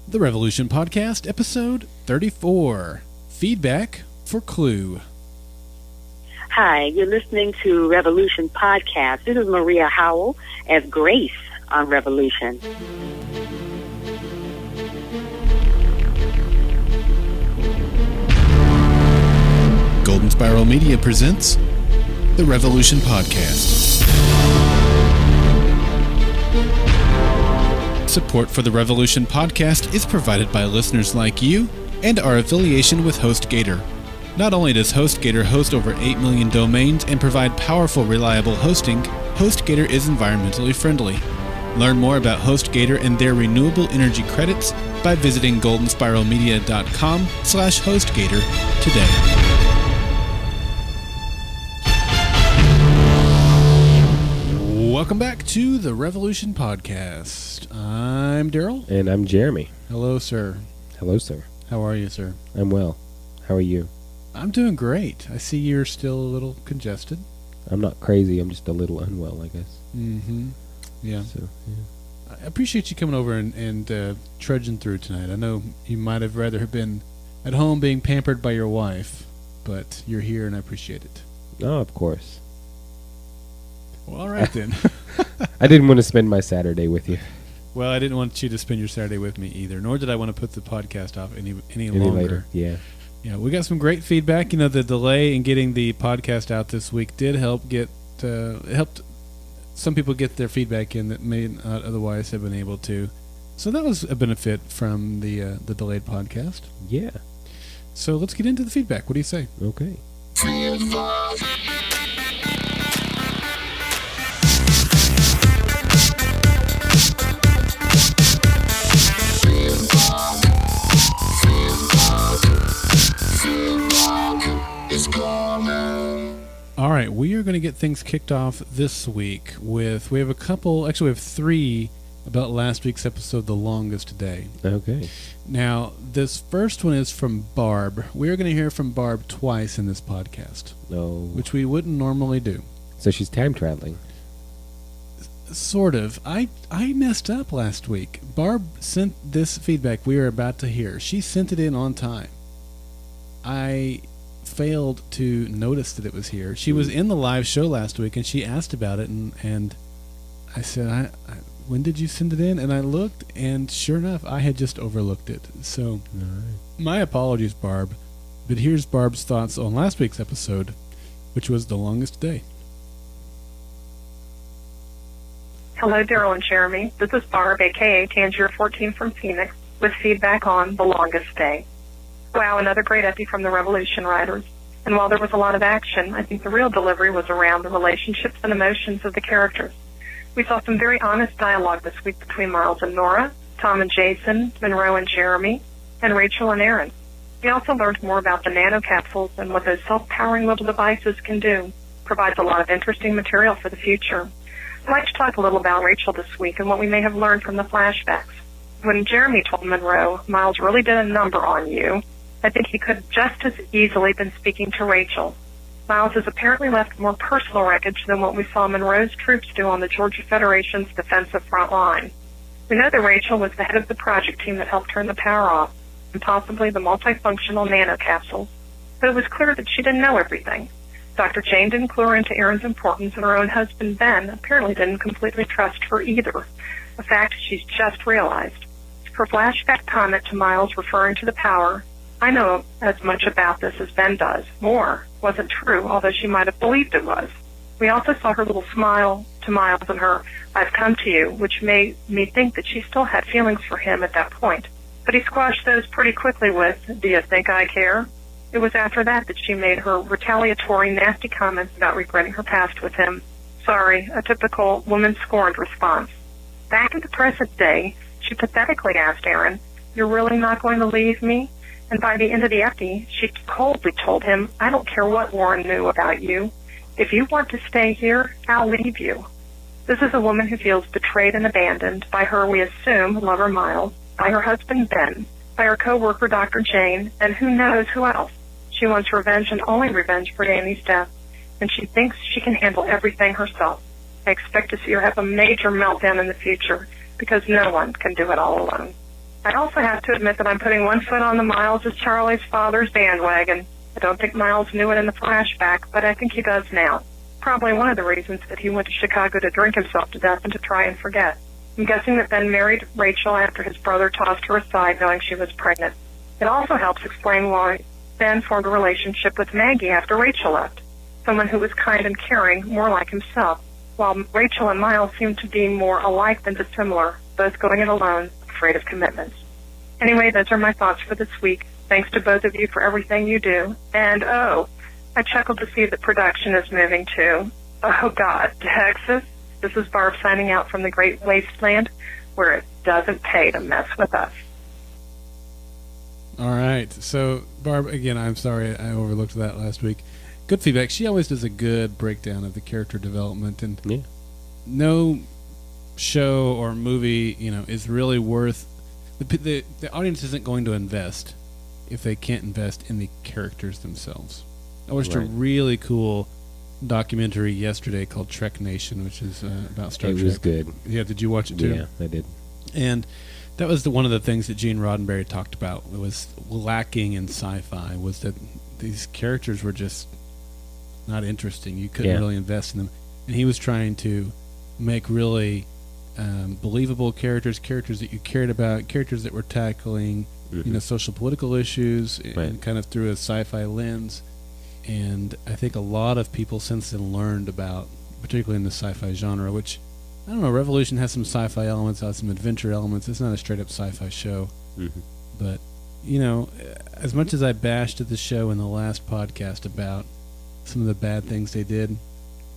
The Revolution Podcast, episode 34. Feedback for Clue. Hi, you're listening to Revolution Podcast. This is Maria Howell as Grace on Revolution. Golden Spiral Media presents The Revolution Podcast. Support for The Revolution Podcast is provided by listeners like you and our affiliation with HostGator. Not only does HostGator host over 8 million domains and provide powerful, reliable hosting, HostGator is environmentally friendly. Learn more about HostGator and their renewable energy credits by visiting goldenspiralmedia.com/HostGator today. Welcome back to the Revolution Podcast. I'm Daryl. And I'm Jeremy. Hello, sir. Hello, sir. How are you, sir? I'm well. How are you? I'm doing great. I see you're still a little congested. I'm not crazy. I'm just a little unwell, I guess. Mm-hmm. Yeah. So, yeah. I appreciate you coming over and trudging through tonight. I know you might have rather have been at home being pampered by your wife, but you're here and I appreciate it. Oh, of course. Well, all right then. I didn't want to spend my Saturday with you. Well, I didn't want you to spend your Saturday with me either, nor did I want to put the podcast off any Any longer. later, yeah. Yeah, we got some great feedback. You know, the delay in getting the podcast out this week did help helped some people get their feedback in that may not otherwise have been able to. So that was a benefit from the delayed podcast. Yeah. So let's get into the feedback. What do you say? Okay. All right, we are going to get things kicked off this week with, we have three about last week's episode, The Longest Day. Okay. Now, this first one is from Barb. We are going to hear from Barb twice in this podcast. No. Which we wouldn't normally do. So she's time traveling. Sort of. I messed up last week. Barb sent this feedback we are about to hear. She sent it in on time. I failed to notice that it was here. She was in the live show last week and she asked about it and I said, when did you send it in? And I looked and sure enough, I had just overlooked it. So my apologies, Barb. But here's Barb's thoughts on last week's episode, which was The Longest Day. Hello, Daryl and Jeremy. This is Barb, a.k.a. Tangier 14 from Phoenix, with feedback on The Longest Day. Wow, another great epi from the Revolution writers. And while there was a lot of action, I think the real delivery was around the relationships and emotions of the characters. We saw some very honest dialogue this week between Miles and Nora, Tom and Jason, Monroe and Jeremy, and Rachel and Aaron. We also learned more about the nanocapsules and what those self-powering little devices can do. Provides a lot of interesting material for the future. I'd like to talk a little about Rachel this week and what we may have learned from the flashbacks. When Jeremy told Monroe, Miles really did a number on you, I think he could have just as easily been speaking to Rachel. Miles has apparently left more personal wreckage than what we saw Monroe's troops do on the Georgia Federation's defensive front line. We know that Rachel was the head of the project team that helped turn the power off, and possibly the multifunctional nanocapsules, but it was clear that she didn't know everything. Dr. Jane didn't clue her into Aaron's importance, and her own husband, Ben, apparently didn't completely trust her either, a fact she's just realized. Her flashback comment to Miles referring to the power, I know as much about this as Ben does. More wasn't true, although she might have believed it was. We also saw her little smile to Miles and her, I've come to you, which made me think that she still had feelings for him at that point. But he squashed those pretty quickly with, do you think I care? It was after that she made her retaliatory, nasty comments about regretting her past with him. Sorry, a typical woman-scorned response. Back in the present day, she pathetically asked Aaron, you're really not going to leave me? And by the end of the epi, she coldly told him, I don't care what Warren knew about you. If you want to stay here, I'll leave you. This is a woman who feels betrayed and abandoned by her, we assume, lover Miles, by her husband Ben, by her co-worker Dr. Jane, and who knows who else. She wants revenge and only revenge for Danny's death, and she thinks she can handle everything herself. I expect to see her have a major meltdown in the future because no one can do it all alone. I also have to admit that I'm putting one foot on the Miles as Charlie's father's bandwagon. I don't think Miles knew it in the flashback, but I think he does now. Probably one of the reasons that he went to Chicago to drink himself to death and to try and forget. I'm guessing that Ben married Rachel after his brother tossed her aside knowing she was pregnant. It also helps explain why Ben formed a relationship with Maggie after Rachel left, someone who was kind and caring, more like himself, while Rachel and Miles seem to be more alike than dissimilar, both going it alone, afraid of commitments. Anyway, those are my thoughts for this week. Thanks to both of you for everything you do. And, I chuckled to see that production is moving to, oh God, Texas. This is Barb signing out from the Great Wasteland, where it doesn't pay to mess with us. All right. So, Barb, again, I'm sorry I overlooked that last week. Good feedback. She always does a good breakdown of the character development, and no show or movie, is really worth the audience isn't going to invest if they can't invest in the characters themselves. I watched a really cool documentary yesterday called Trek Nation, which is about Star Trek. It was good. Yeah, did you watch it too? Yeah, I did. And that was one of the things that Gene Roddenberry talked about. It was lacking in sci-fi was that these characters were just not interesting. You couldn't really invest in them. And he was trying to make really believable characters that you cared about, characters that were tackling social political issues and kind of through a sci-fi lens. And I think a lot of people since then learned about, particularly in the sci-fi genre, which, I don't know, Revolution has some sci-fi elements, has some adventure elements. It's not a straight-up sci-fi show. But, as much as I bashed at the show in the last podcast about some of the bad things they did,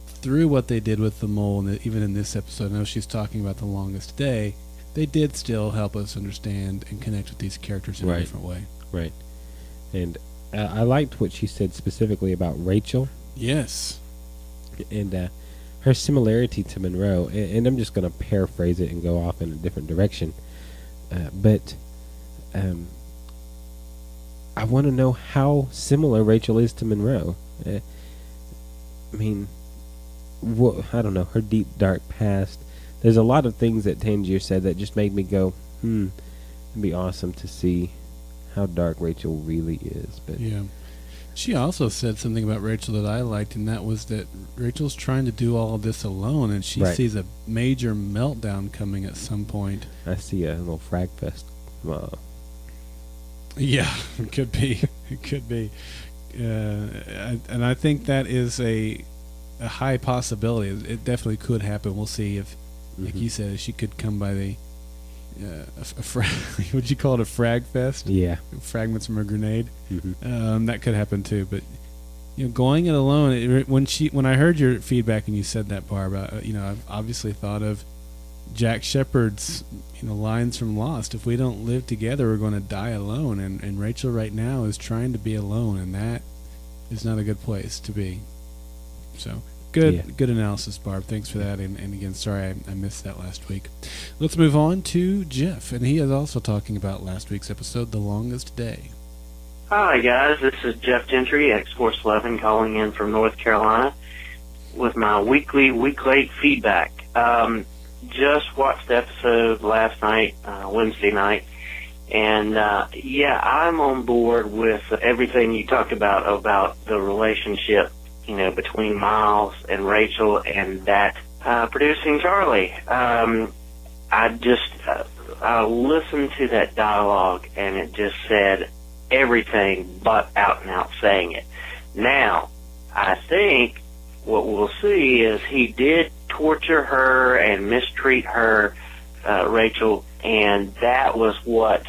through what they did with the mole, and even in this episode, I know she's talking about The Longest Day, they did still help us understand and connect with these characters in a different way. Right. And I liked what she said specifically about Rachel. Yes. And her similarity to Monroe, and I'm just going to paraphrase it and go off in a different direction. But I want to know how similar Rachel is to Monroe. I don't know, her deep, dark past. There's a lot of things that Tangier said that just made me go, it'd be awesome to see how dark Rachel really is. But yeah. She also said something about Rachel that I liked, and that was that Rachel's trying to do all of this alone, and she sees a major meltdown coming at some point. I see a little frag fest. Yeah, it could be. It could be. And I think that is a high possibility. It definitely could happen. We'll see if, like you said, she could come by the would you call it a frag fest? Yeah, fragments from a grenade. That could happen too. But going it alone. When I heard your feedback and you said that, Barb, I've obviously thought of Jack Shepard's lines from Lost. If we don't live together, we're going to die alone. And Rachel right now is trying to be alone, and that is not a good place to be. So. Good analysis, Barb. Thanks for that. And again, sorry I missed that last week. Let's move on to Jeff, and he is also talking about last week's episode, The Longest Day. Hi, guys. This is Jeff Gentry, X-Force 11, calling in from North Carolina with my weekly week-late feedback. Just watched the episode last night, Wednesday night, and I'm on board with everything you talked about the relationship between Miles and Rachel and that producing Charlie. I listened to that dialogue and it just said everything but out and out saying it. Now, I think what we'll see is he did torture her and mistreat her, Rachel, and that was what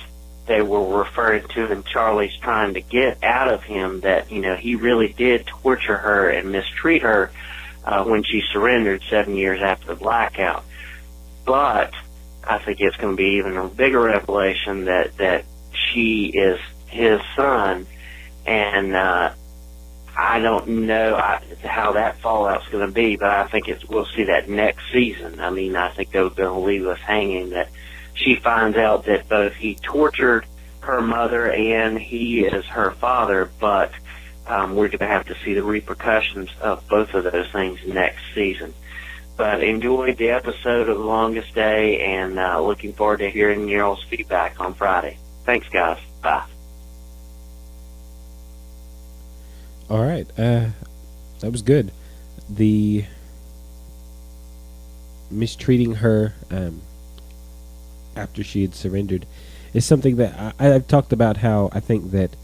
they were referring to, and Charlie's trying to get out of him that, he really did torture her and mistreat her when she surrendered 7 years after the blackout. But I think it's going to be even a bigger revelation that she is his son, and I don't know how that fallout's going to be, but I think we'll see that next season. I mean, I think they're going to leave us hanging that she finds out that both he tortured her mother and he is her father, but we're going to have to see the repercussions of both of those things next season. But enjoyed the episode of The Longest Day, and looking forward to hearing your all's feedback on Friday. Thanks, guys. Bye. All right. That was good. The mistreating her after she had surrendered is something that I've talked about, how I think that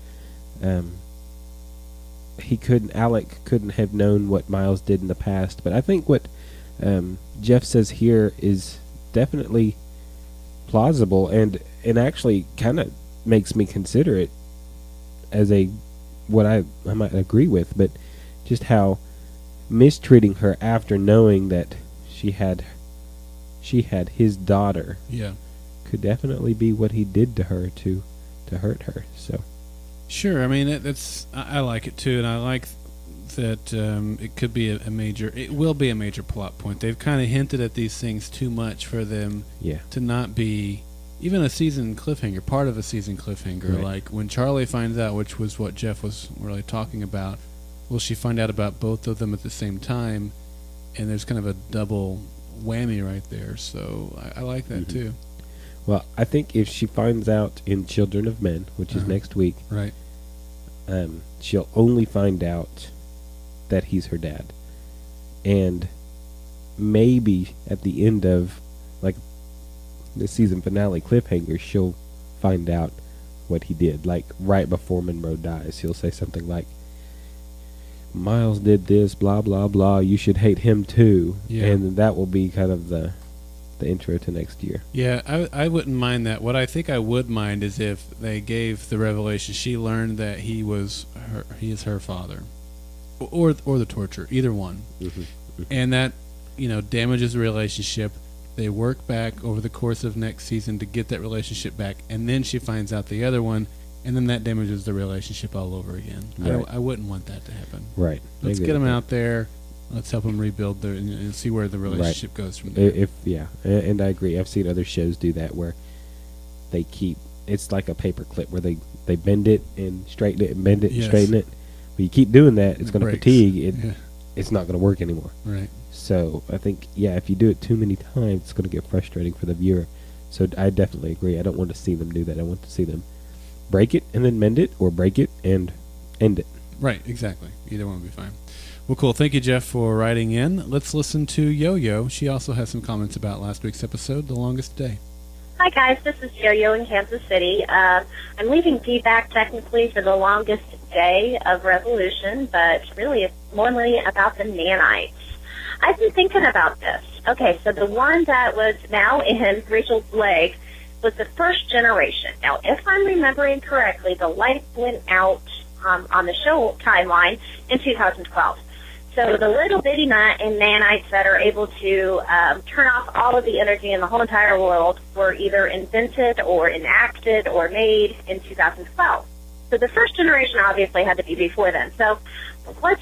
Alec couldn't have known what Miles did in the past, but I think what Jeff says here is definitely plausible, and actually kind of makes me consider it as what I might agree with, but just how mistreating her after knowing that she had his daughter, could definitely be what he did to her to hurt her. So sure, I mean I like it too, and I like that it could be it will be a major plot point. They've kind of hinted at these things too much for them to not be even a season cliffhanger, part of a season cliffhanger. Right. Like when Charlie finds out, which was what Jeff was really talking about, will she find out about both of them at the same time? And there's kind of a double whammy right there. So I like that too. Well, I think if she finds out in Children of Men, which is next week, right, she'll only find out that he's her dad, and maybe at the end of like the season finale cliffhanger, she'll find out what he did. Like right before Monroe dies, he'll say something like, "Miles did this, blah blah blah. You should hate him too." And that will be kind of the intro to next year. Yeah, I wouldn't mind that. What I think I would mind is if they gave the revelation she learned that he is her father, or the torture, either one, and that damages the relationship. They work back over the course of next season to get that relationship back, and then she finds out the other one, and then that damages the relationship all over again. Right. I wouldn't want that to happen. Right. Let's get them out there. Let's help them rebuild and see where the relationship goes from there. And I agree. I've seen other shows do that where they it's like a paper clip where they bend it and straighten it and bend it and straighten it. But you keep doing that, it's going to fatigue it. It's not going to work anymore. Right. So I think, if you do it too many times, it's going to get frustrating for the viewer. So I definitely agree. I don't want to see them do that. I want to see them break it and then mend it, or break it and end it. Right, exactly. Either one would be fine. Well, cool. Thank you, Jeff, for writing in. Let's listen to Yo-Yo. She also has some comments about last week's episode, The Longest Day. Hi, guys. This is Yo-Yo in Kansas City. I'm leaving feedback technically for The Longest Day of Revolution, but really it's morely about the nanites. I've been thinking about this. Okay, so the one that was now in Rachel's leg was the first generation. Now, if I'm remembering correctly, the light went out on the show timeline in 2012. So the little bitty nanites that are able to turn off all of the energy in the whole entire world were either invented or enacted or made in 2012. So the first generation obviously had to be before then. So let's,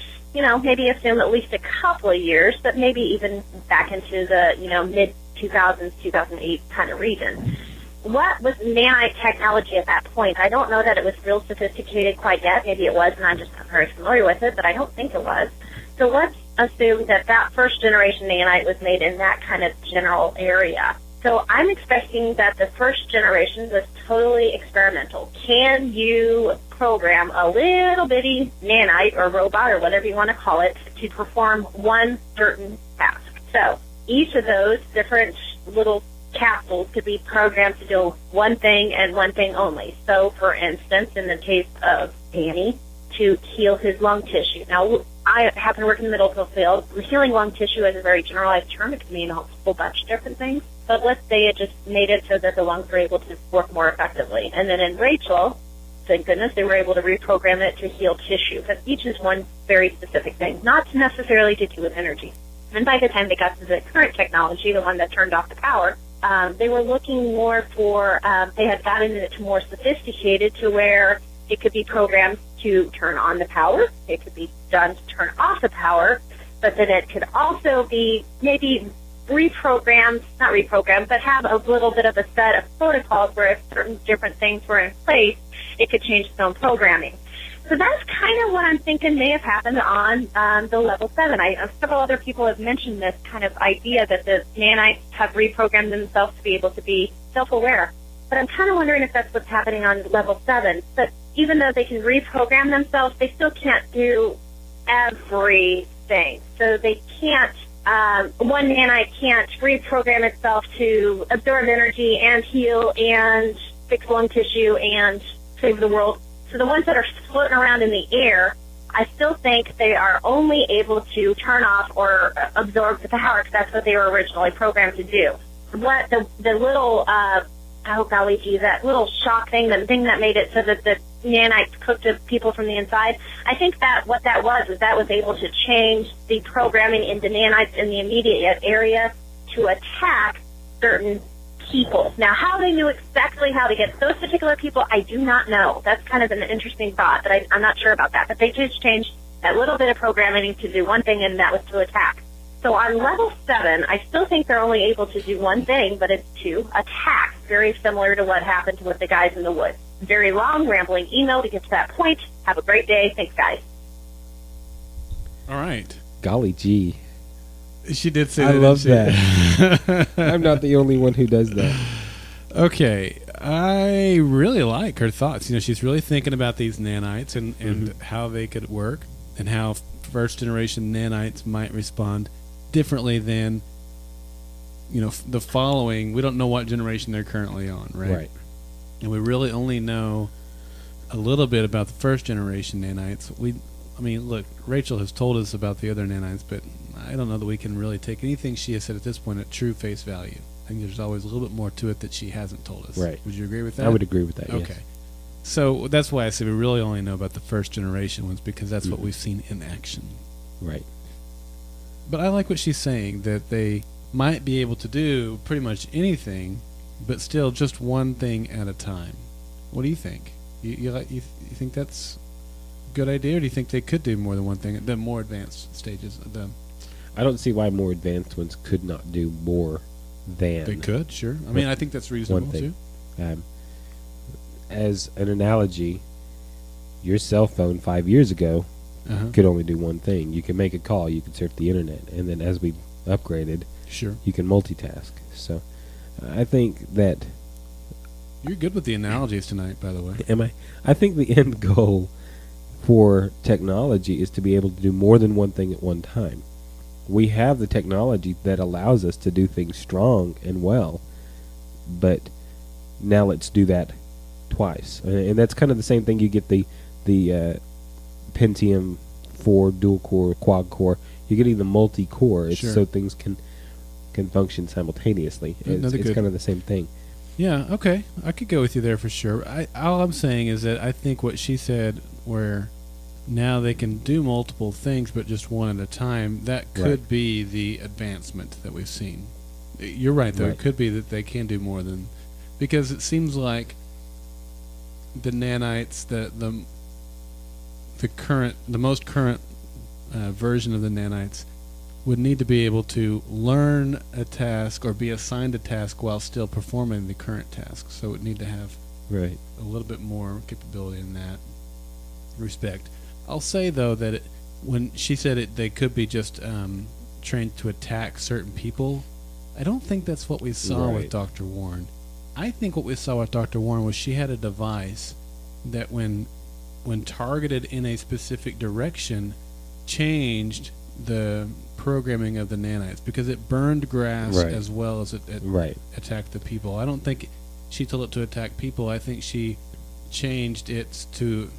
maybe assume at least a couple of years, but maybe even back into the, mid-2000s, 2008 kind of region. What was nanite technology at that point? I don't know that it was real sophisticated quite yet. Maybe it was, and I'm just not very familiar with it, but I don't think it was. So let's assume that first generation nanite was made in that kind of general area. So I'm expecting that the first generation was totally experimental. Can you program a little bitty nanite or robot or whatever you want to call it to perform one certain task? So each of those different little capsules could be programmed to do one thing and one thing only. So, for instance, in the case of Danny, to heal his lung tissue. Now, I happen to work in the medical field. Healing lung tissue is a very generalized term. It can mean a whole bunch of different things. But let's say it just made it so that the lungs were able to work more effectively. And then in Rachel, thank goodness, they were able to reprogram it to heal tissue. But each is one very specific thing, not necessarily to do with energy. And by the time they got to the current technology, the one that turned off the power, they were looking more for, they had gotten it to more sophisticated to where it could be programmed to turn on the power. It could be done to turn off the power, but then it could also be maybe not reprogrammed, but have a little bit of a set of protocols where if certain different things were in place, it could change its own programming. So that's kind of what I'm thinking may have happened on the level 7. Several other people have mentioned this kind of idea that the nanites have reprogrammed themselves to be able to be self-aware. But I'm kind of wondering if that's what's happening on level 7. But even though they can reprogram themselves, they still can't do everything. So they can't, one nanite can't reprogram itself to absorb energy and heal and fix lung tissue and save the world. So the ones that are floating around in the air, I still think they are only able to turn off or absorb the power because that's what they were originally programmed to do. What the little, oh golly gee, that little shock thing, the thing that made it so that the nanites cooked the people from the inside, I think that what that was able to change the programming into nanites in the immediate area to attack certain people. Now, how they knew exactly how to get those particular people, I do not know. That's kind of an interesting thought, but I'm not sure about that. But they did change that little bit of programming to do one thing, and that was to attack. So on level 7, I still think they're only able to do one thing, but it's to attack, very similar to what happened with the guys in the woods. Very long, rambling email to get to that point. Have a great day. Thanks, guys. All right. Golly gee. She did say I that. love that. I'm not the only one who does that. Okay. I really like her thoughts. You know, she's really thinking about these nanites and how they could work and how first generation nanites might respond differently than, you know, the following. We don't know what generation they're currently on, right? Right. And we really only know a little bit about the first generation nanites. I mean, look, Rachel has told us about the other nanites, but I don't know that we can really take anything she has said at this point at true face value. I think there's always a little bit more to it that she hasn't told us. Right. Would you agree with that? I would agree with that, Okay. yes. So that's why I say we really only know about the first generation ones, because that's what we've seen in action. Right. But I like what she's saying, that they might be able to do pretty much anything, but still just one thing at a time. What do you think? You think that's a good idea, or do you think they could do more than one thing at the more advanced stages of them? I don't see why more advanced ones could not do more than... They could, sure. I mean, I think that's reasonable, one thing. too. As an analogy, your cell phone 5 years ago could only do one thing. You can make a call, you can surf the internet, and then as we upgraded, Sure. you can multitask. So I think that... You're good with the analogies tonight, by the way. Am I? I think the end goal for technology is to be able to do more than one thing at one time. We have the technology that allows us to do things strong and well, but now let's do that twice. And that's kind of the same thing. You get the Pentium 4 dual core, quad core. You're getting the multi-core. It's Sure. so things can function simultaneously. It's kind of the same thing. Yeah, okay. I could go with you there for sure. All I'm saying is that I think what she said, where now they can do multiple things but just one at a time, that could be the advancement that we've seen. You're right, though. Right. It could be that they can do more than... Because it seems like the nanites, the most current version of the nanites would need to be able to learn a task or be assigned a task while still performing the current task. So it would need to have Right. a little bit more capability in that respect. I'll say, though, that when she said they could be just trained to attack certain people, I don't think that's what we saw with Right. Dr. Warren. I think what we saw with Dr. Warren was she had a device that when targeted in a specific direction, changed the programming of the nanites, because it burned grass Right. as well as it Right. attacked the people. I don't think she told it to attack people. I think she changed it to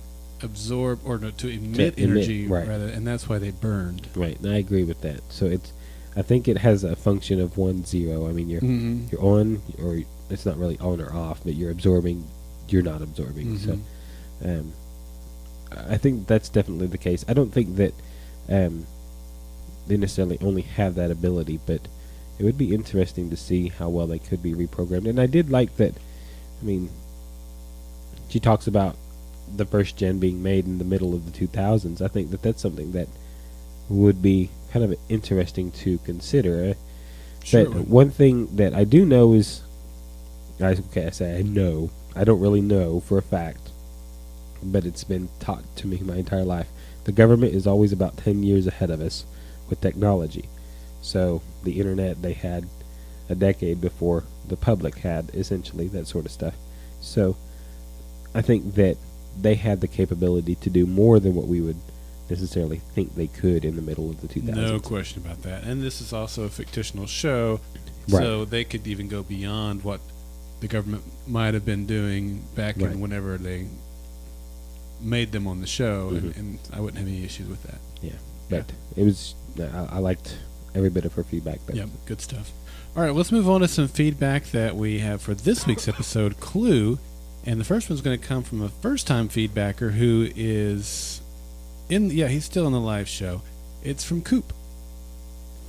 absorb or to emit energy, right. rather, and that's why they burned. Right, and I agree with that. So I think it has a function of 1-0. I mean, you're on, or it's not really on or off, but you're absorbing, you're not absorbing. So, I think that's definitely the case. I don't think that they necessarily only have that ability, but it would be interesting to see how well they could be reprogrammed. And I did like that. I mean, she talks about the first gen being made in the middle of the 2000s. I think that that's something that would be kind of interesting to consider. Sure. But one thing that I do know is, I say I know, I don't really know for a fact, but it's been taught to me my entire life. The government is always about 10 years ahead of us with technology. So the internet they had a decade before the public had, essentially, that sort of stuff. So I think that they had the capability to do more than what we would necessarily think they could in the middle of the 2000s. No question about that. And this is also a fictional show, Right. so they could even go beyond what the government might have been doing back Right. in whenever they made them on the show, Mhm. and I wouldn't have any issues with that. Yeah, but it was. I liked every bit of her feedback. But Yep, good stuff. All right, let's move on to some feedback that we have for this week's episode, Clue. And the first one's going to come from a first-time feedbacker who is he's still in the live show. It's from Coop.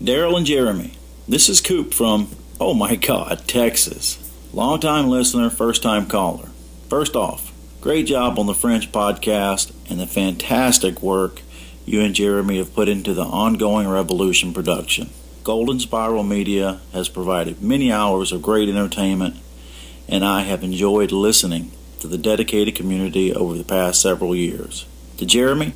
Daryl and Jeremy, this is Coop from, oh my God, Texas. Long-time listener, first-time caller. First off, great job on the French podcast and the fantastic work you and Jeremy have put into the ongoing Revolution production. Golden Spiral Media has provided many hours of great entertainment, and I have enjoyed listening to the dedicated community over the past several years. To Jeremy,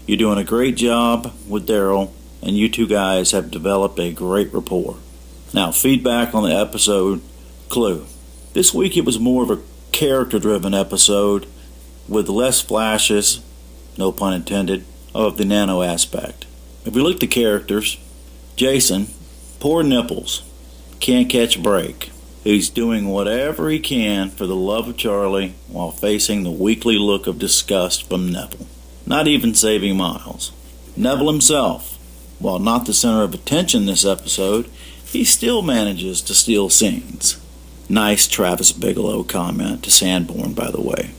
you're doing a great job with Daryl, and you two guys have developed a great rapport. Now, feedback on the episode, Clue. This week it was more of a character-driven episode with less flashes, no pun intended, of the nano aspect. If we look at the characters, Jason, poor nipples, can't catch a break. He's doing whatever he can for the love of Charlie while facing the weekly look of disgust from Neville. Not even saving Miles. Neville himself, while not the center of attention this episode, he still manages to steal scenes. Nice Travis Bigelow comment to Sanborn, by the way.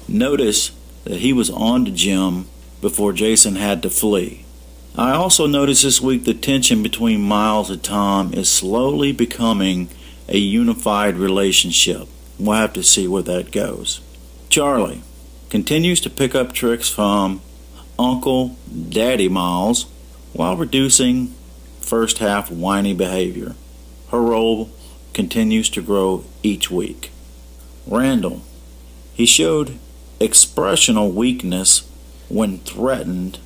Notice that he was on to Jim before Jason had to flee. I also noticed this week the tension between Miles and Tom is slowly becoming a unified relationship. We'll have to see where that goes. Charlie continues to pick up tricks from Uncle Daddy Miles while reducing first half whiny behavior. Her role continues to grow each week. Randall, he showed expressional weakness when threatened,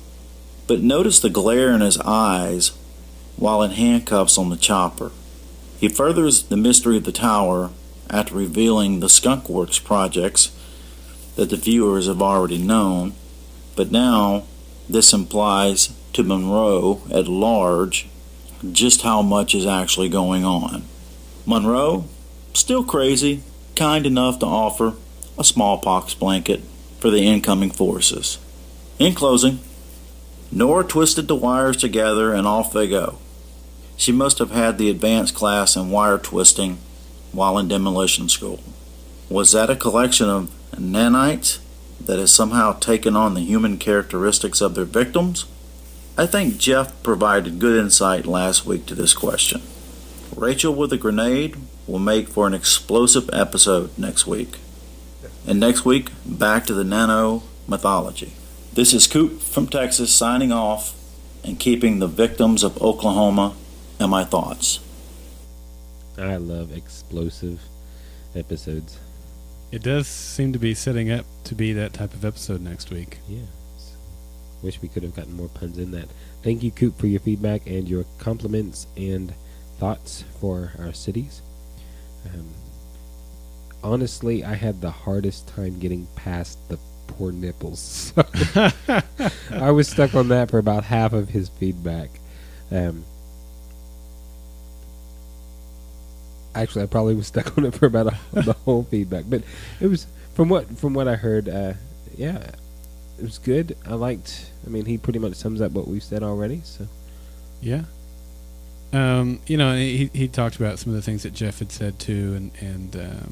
but notice the glare in his eyes while in handcuffs on the chopper. He furthers the mystery of the tower after revealing the Skunkworks projects that the viewers have already known, but now this implies to Monroe at large just how much is actually going on. Monroe, still crazy, kind enough to offer a smallpox blanket for the incoming forces. In closing, Nora twisted the wires together and off they go. She must have had the advanced class in wire twisting while in demolition school. Was that a collection of nanites that has somehow taken on the human characteristics of their victims? I think Jeff provided good insight last week to this question. Rachel with a grenade will make for an explosive episode next week. And next week, back to the nano mythology. This is Coop from Texas signing off and keeping the victims of Oklahoma in my thoughts. I love explosive episodes. It does seem to be setting up to be that type of episode next week. Yeah. Wish we could have gotten more puns in that. Thank you, Coop, for your feedback and your compliments and thoughts for our cities. Honestly, I had the hardest time getting past the poor nipples. I was stuck on that for about half of his feedback. Actually, I probably was stuck on it for about the whole feedback. But it was from what I heard. Yeah, it was good. I liked. I mean, he pretty much sums up what we've said already. So Yeah. He talked about some of the things that Jeff had said too, and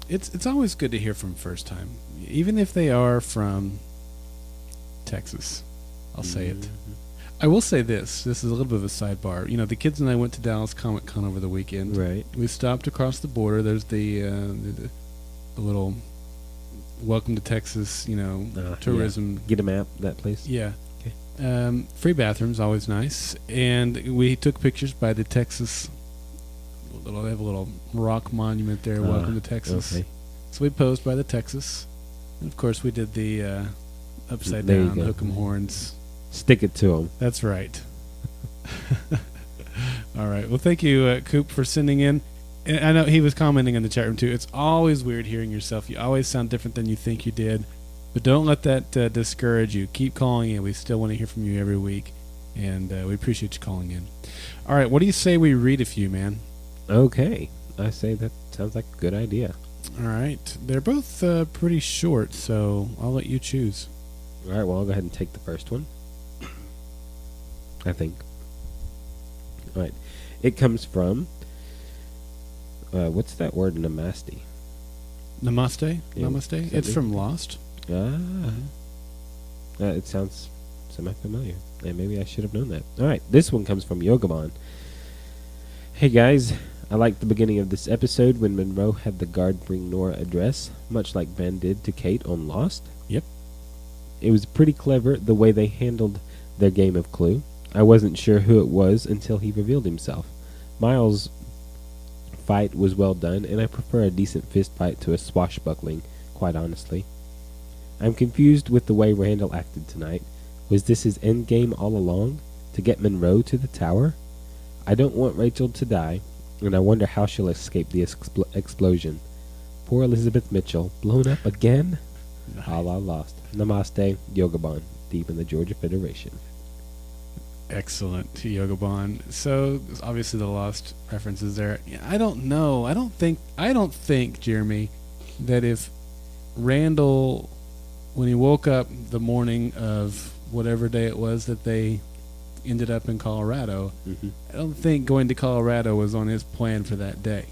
it's always good to hear from first time, even if they are from Texas. I'll say it. I will say this. This is a little bit of a sidebar. You know, the kids and I went to Dallas Comic Con over the weekend. right. We stopped across the border. There's the little welcome to Texas, tourism. Yeah. Get a map. That place. Yeah. Okay. Free bathrooms, always nice. And we took pictures by the Texas. They have a little rock monument there. Welcome to Texas. Okay. So we posed by the Texas. And of course, we did the upside There you down go. hook 'em horns. Stick it to them. That's right. All right. Well, thank you, Coop, for sending in. And I know he was commenting in the chat room too. It's always weird hearing yourself. You always sound different than you think you did. But don't let that discourage you. Keep calling in. We still want to hear from you every week, and we appreciate you calling in. All right. What do you say we read a few, man? Okay. I say that sounds like a good idea. All right. They're both pretty short, so I'll let you choose. All right, well, I'll go ahead and take the first one. I think. All right. It comes from, what's that word, namaste? Namaste? Yeah, Namaste? something. It's from Lost. It sounds semi-familiar. And maybe I should have known that. All right, this one comes from Yogamon. Hey, guys. I liked the beginning of this episode when Monroe had the guard bring Nora a dress, much like Ben did to Kate on Lost. Yep. It was pretty clever the way they handled their game of Clue. I wasn't sure who it was until he revealed himself. Miles' fight was well done, and I prefer a decent fist fight to a swashbuckling, quite honestly. I'm confused with the way Randall acted tonight. Was this his end game all along? To get Monroe to the tower? I don't want Rachel to die, and I wonder how she'll escape the explosion. Poor Elizabeth Mitchell, blown up again? A la Lost. Namaste, Yogamon, deep in the Georgia Federation. Excellent, Yogaban. So obviously the Lost references there. Yeah, I don't know. I don't think, Jeremy, that if Randall, when he woke up the morning of whatever day it was that they ended up in Colorado, I don't think going to Colorado was on his plan for that day.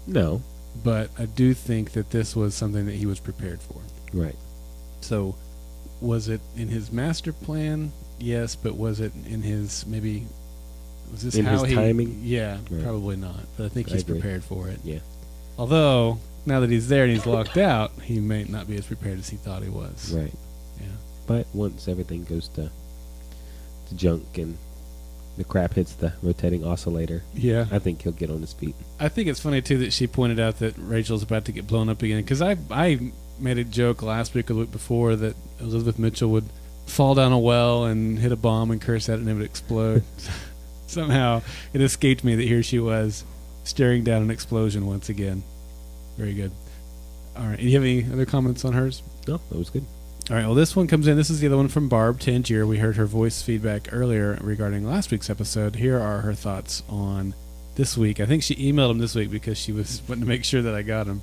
No. But I do think that this was something that he was prepared for. Right. So, was it in his master plan? Yes, but was it in his maybe? Was this in how his he? timing? Yeah, Right. Probably not. But I think I he's agree. prepared for it. Yeah. Although now that he's there and he's locked out, he may not be as prepared as he thought he was. Right. Yeah. But once everything goes to junk and the crap hits the rotating oscillator, Yeah. I think he'll get on his feet. I think it's funny too that she pointed out that Rachel's about to get blown up again, because I made a joke last week or the week before that Elizabeth Mitchell would fall down a well and hit a bomb and curse at it and it would explode. Somehow it escaped me that here she was staring down an explosion once again. Very good. All right. Do you have any other comments on hers? No, that was good. All right. Well, this one comes in. This is the other one from Barb Tangier. We heard her voice feedback earlier regarding last week's episode. Here are her thoughts on this week. I think she emailed them this week because she was wanting to make sure that I got them.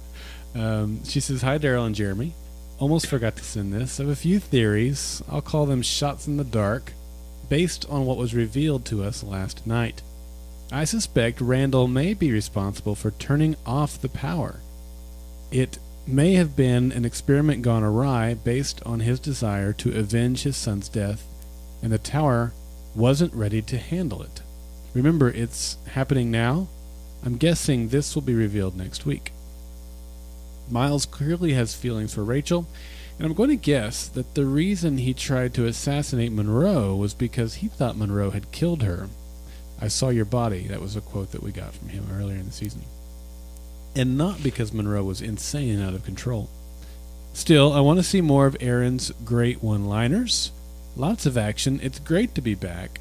She says, "Hi, Daryl and Jeremy. Almost forgot to send this. I have a few theories. I'll call them shots in the dark, based on what was revealed to us last night. I suspect Randall may be responsible for turning off the power. It may have been an experiment gone awry based on his desire to avenge his son's death, and the tower wasn't ready to handle it. Remember, it's happening now. I'm guessing this will be revealed next week. Miles clearly has feelings for Rachel, and I'm going to guess that the reason he tried to assassinate Monroe was because he thought Monroe had killed her. I saw your body. That was a quote that we got from him earlier in the season. And not because Monroe was insane and out of control. Still, I want to see more of Aaron's great one-liners. Lots of action. It's great to be back.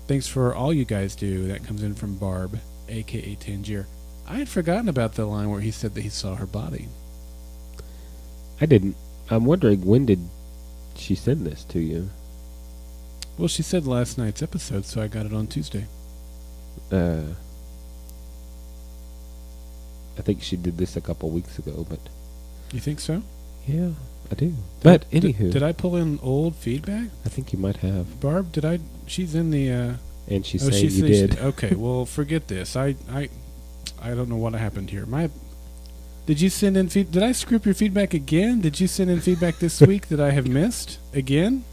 Thanks for all you guys do." That comes in from Barb, a.k.a. Tangier. I had forgotten about the line where he said that he saw her body. I didn't. I'm wondering, when did she send this to you? Well, she said last night's episode, so I got it on Tuesday. I think she did this a couple weeks ago, but You think so? yeah, I do. But anywho, Did I pull in old feedback? I think you might have. Barb, did I? She's in the... And she's oh, saying she you said did. Okay, well, forget this. I don't know what happened here. Did you send in did I screw up your feedback again? Did you send in feedback this week that I have missed again?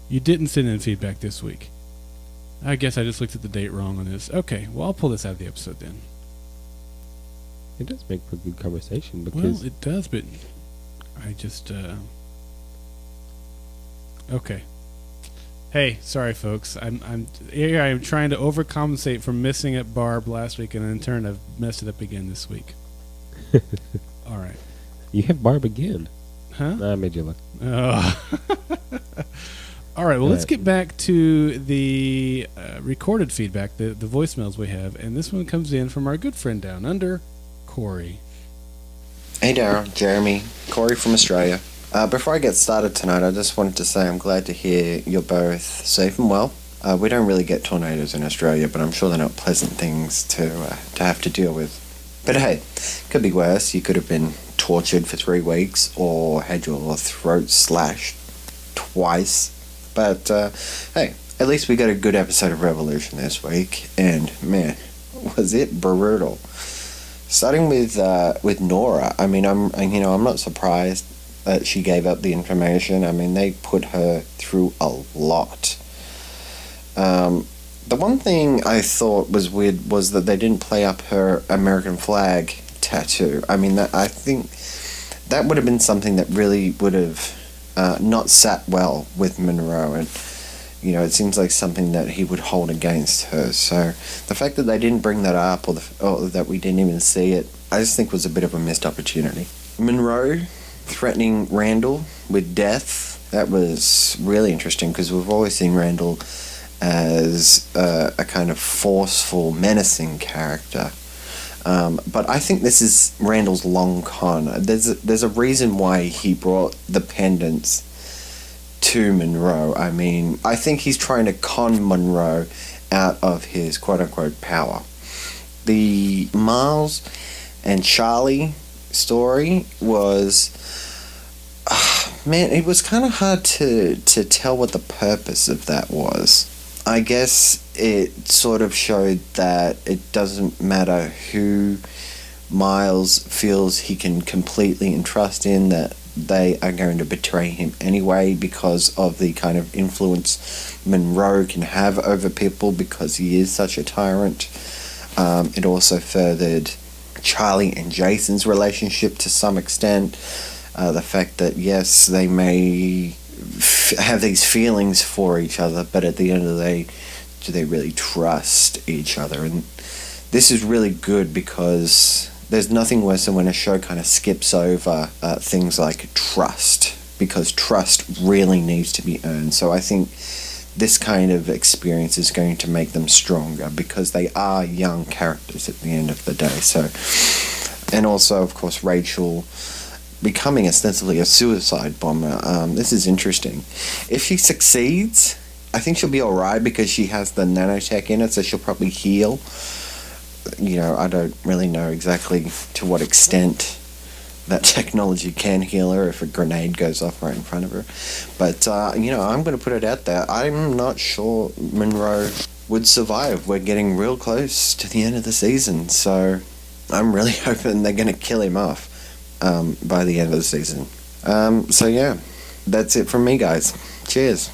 You didn't send in feedback this week. I guess I just looked at the date wrong on this. Okay, well, I'll pull this out of the episode then. It does make for good conversation because Well, it does, but I just okay. Hey, sorry folks. I'm here. I am trying to overcompensate for missing at Barb last week, and in turn, I've messed it up again this week. All right. You have Barb again. Huh? I made you look. Oh. All right, well, let's get back to the recorded feedback, the voicemails we have. And this one comes in from our good friend down under, Corey. Hey, Daryl, Jeremy, Corey from Australia. Before I get started tonight, I just wanted to say I'm glad to hear you're both safe and well. We don't really get tornadoes in Australia, but I'm sure they're not pleasant things to have to deal with. But hey, could be worse. You could have been tortured for 3 weeks or had your throat slashed twice. But hey, at least we got a good episode of Revolution this week, and man, was it brutal. Starting with Nora, I mean, I'm not surprised that she gave up the information. I mean, they put her through a lot. The one thing I thought was weird was that they didn't play up her American flag tattoo. I mean, I think that would have been something that really would have not sat well with Monroe, and it seems like something that he would hold against her. So the fact that they didn't bring that up, or that we didn't even see it, I just think was a bit of a missed opportunity. Monroe threatening Randall with death, that was really interesting, because we've always seen Randall as a kind of forceful, menacing character. But I think this is Randall's long con. There's a reason why he brought the pendants to Monroe. I mean, I think he's trying to con Monroe out of his quote-unquote power. The Miles and Charlie story was... man, it was kind of hard to tell what the purpose of that was. I guess it sort of showed that it doesn't matter who Miles feels he can completely entrust in, that they are going to betray him anyway because of the kind of influence Monroe can have over people because he is such a tyrant. It also furthered Charlie and Jason's relationship to some extent. The fact that, yes, they may have these feelings for each other, but at the end of the day, do they really trust each other? And this is really good because there's nothing worse than when a show kind of skips over things like trust, because trust really needs to be earned. So I think this kind of experience is going to make them stronger because they are young characters at the end of the day. So, and also, of course, Rachel becoming ostensibly a suicide bomber. This is interesting. If she succeeds, I think she'll be alright because she has the nanotech in it, so she'll probably heal. I don't really know exactly to what extent that technology can heal her if a grenade goes off right in front of her. But, I'm going to put it out there. I'm not sure Monroe would survive. We're getting real close to the end of the season, so I'm really hoping they're going to kill him off by the end of the season. So yeah, that's it from me, guys. Cheers.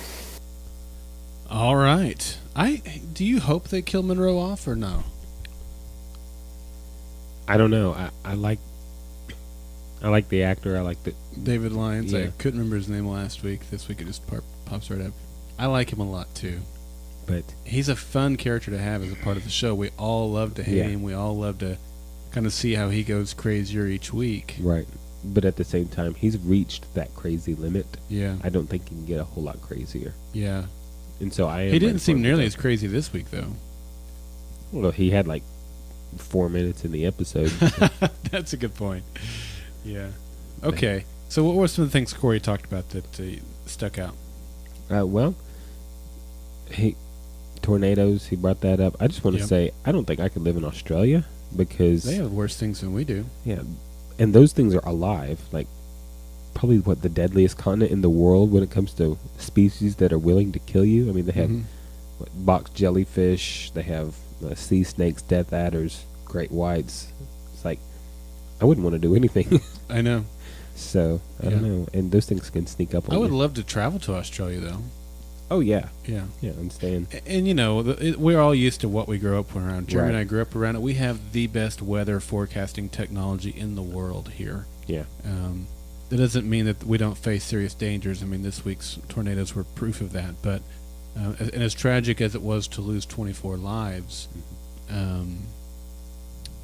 All right. Do you hope they kill Monroe off or no? I don't know. I like the actor. I like the David Lyons. Yeah. I couldn't remember his name last week. This week it just pops right up. I like him a lot too. But he's a fun character to have as a part of the show. We all love to hate him. We all love to kind of see how he goes crazier each week. Right. But at the same time, he's reached that crazy limit. Yeah. I don't think he can get a whole lot crazier. Yeah. And so he didn't seem nearly as crazy this week, though. Well, he had like 4 minutes in the episode. So. That's a good point. Yeah. Okay. So what were some of the things Corey talked about that stuck out? Well, tornadoes, he brought that up. I just want to say, I don't think I could live in Australia because... They have worse things than we do. Yeah. And those things are alive. Like, probably, the deadliest continent in the world when it comes to species that are willing to kill you. I mean, they have box jellyfish, they have sea snakes, death adders, great whites. It's like, I wouldn't want to do anything. I know. So, I don't know. And those things can sneak up on you. I would love to travel to Australia, though. Oh, yeah. Yeah. Yeah, I'm staying. And, we're all used to what we grew up around. Jeremy and I Right. grew up around it. We have the best weather forecasting technology in the world here. Yeah. That doesn't mean that we don't face serious dangers. I mean, this week's tornadoes were proof of that. But and as tragic as it was to lose 24 lives,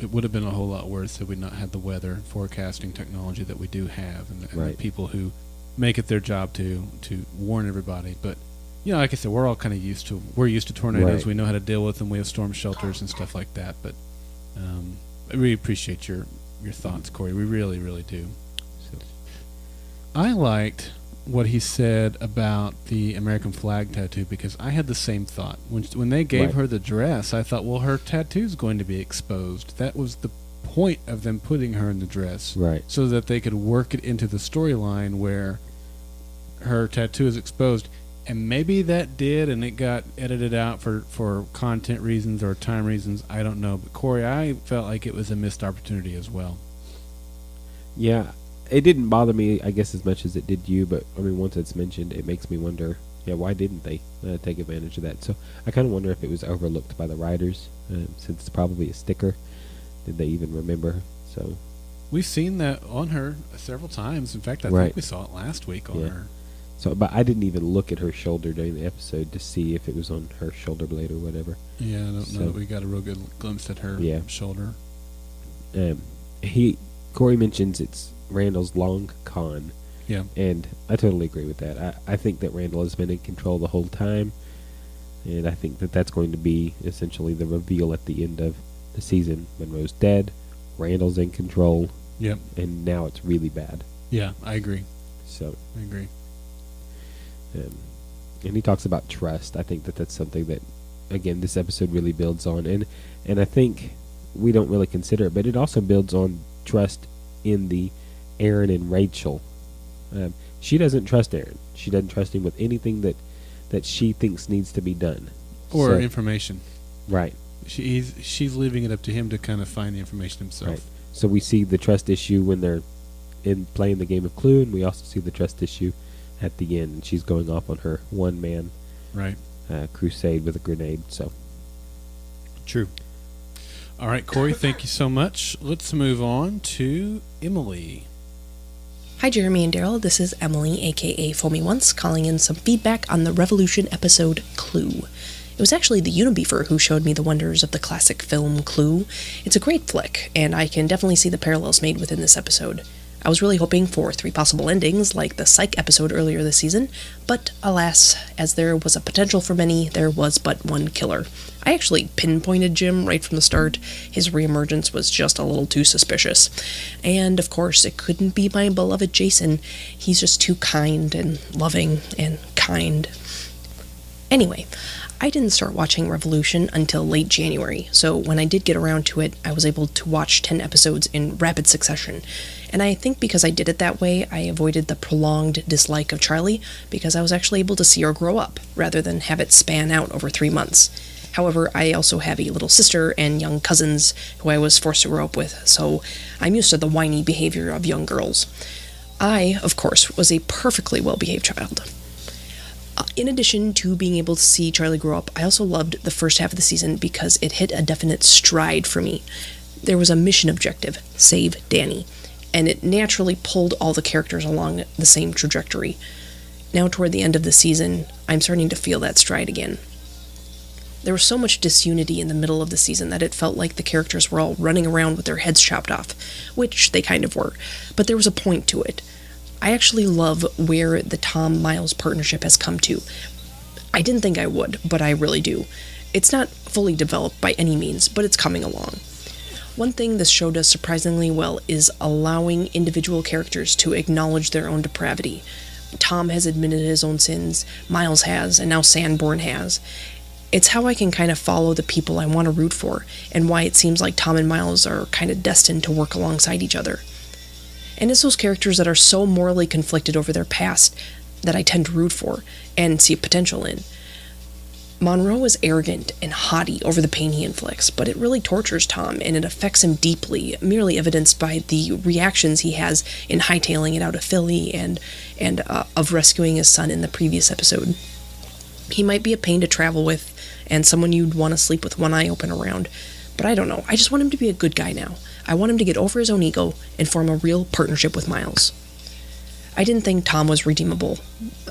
it would have been a whole lot worse if we not had the weather forecasting technology that we do have, and the Right. people who make it their job to warn everybody. But like I said, we're all kind of used to tornadoes. Right. We know how to deal with them. We have storm shelters and stuff like that. But I really appreciate your thoughts, Corey. We really, really do. So, I liked what he said about the American flag tattoo, because I had the same thought. When they gave Right. her the dress, I thought, well, her tattoo's going to be exposed. That was the point of them putting her in the dress, right. so that they could work it into the storyline where her tattoo is exposed. And maybe that did, and it got edited out for content reasons or time reasons. I don't know. But Corey, I felt like it was a missed opportunity as well. Yeah, it didn't bother me, I guess, as much as it did you. But I mean, once it's mentioned, it makes me wonder. Yeah, why didn't they take advantage of that? So I kind of wonder if it was overlooked by the writers, since it's probably a sticker. Did they even remember? So We've seen that on her several times. In fact, I Right. think we saw it last week on Yeah. her. So, but I didn't even look at her shoulder during the episode to see if it was on her shoulder blade or whatever. Yeah, I don't So- know that we got a real good glimpse at her Yeah. shoulder. Corey mentions it's Randall's long con, Yeah. and I totally agree with that. I think that Randall has been in control the whole time, and I think that that's going to be essentially the reveal at the end of the season. Monroe's dead, Randall's in control, Yep. and now it's really bad. Yeah, I agree. So, I agree. and he talks about trust. I think that that's something that, again, this episode really builds on, and I think we don't really consider it, but it also builds on trust in the Aaron and Rachel. She doesn't trust Aaron. She doesn't trust him with anything that she thinks needs to be done. Or So- information. Right. She's leaving it up to him to kind of find the information himself. Right. So we see the trust issue when they're in playing the game of Clue, and we also see the trust issue at the end. And she's going off on her one-man Right. crusade with a grenade. So True. All right, Corey, thank you so much. Let's move on to Emily. Hi, Jeremy and Daryl. This is Emily, aka Fool Me Once, calling in some feedback on the Revolution episode Clue. It was actually the Unibeaver who showed me the wonders of the classic film Clue. It's a great flick, and I can definitely see the parallels made within this episode. I was really hoping for 3 possible endings, like the Psych episode earlier this season, but alas, as there was a potential for many, there was but one killer. I actually pinpointed Jim right from the start. His reemergence was just a little too suspicious. And, of course, it couldn't be my beloved Jason. He's just too kind and loving and kind. Anyway, I didn't start watching Revolution until late January, so when I did get around to it, I was able to watch 10 episodes in rapid succession. And I think because I did it that way, I avoided the prolonged dislike of Charlie, because I was actually able to see her grow up, rather than have it span out over 3 months. However, I also have a little sister and young cousins who I was forced to grow up with, so I'm used to the whiny behavior of young girls. I, of course, was a perfectly well-behaved child. In addition to being able to see Charlie grow up, I also loved the first half of the season because it hit a definite stride for me. There was a mission objective, save Danny, and it naturally pulled all the characters along the same trajectory. Now toward the end of the season, I'm starting to feel that stride again. There was so much disunity in the middle of the season that it felt like the characters were all running around with their heads chopped off, which they kind of were, but there was a point to it. I actually love where the Tom-Miles partnership has come to. I didn't think I would, but I really do. It's not fully developed by any means, but it's coming along. One thing this show does surprisingly well is allowing individual characters to acknowledge their own depravity. Tom has admitted his own sins, Miles has, and now Sanborn has. It's how I can kind of follow the people I want to root for, and why it seems like Tom and Miles are kind of destined to work alongside each other. And it's those characters that are so morally conflicted over their past that I tend to root for and see potential in. Monroe is arrogant and haughty over the pain he inflicts, but it really tortures Tom and it affects him deeply, merely evidenced by the reactions he has in hightailing it out of Philly and of rescuing his son in the previous episode. He might be a pain to travel with and someone you'd want to sleep with one eye open around, but I don't know. I just want him to be a good guy now. I want him to get over his own ego and form a real partnership with Miles. I didn't think Tom was redeemable,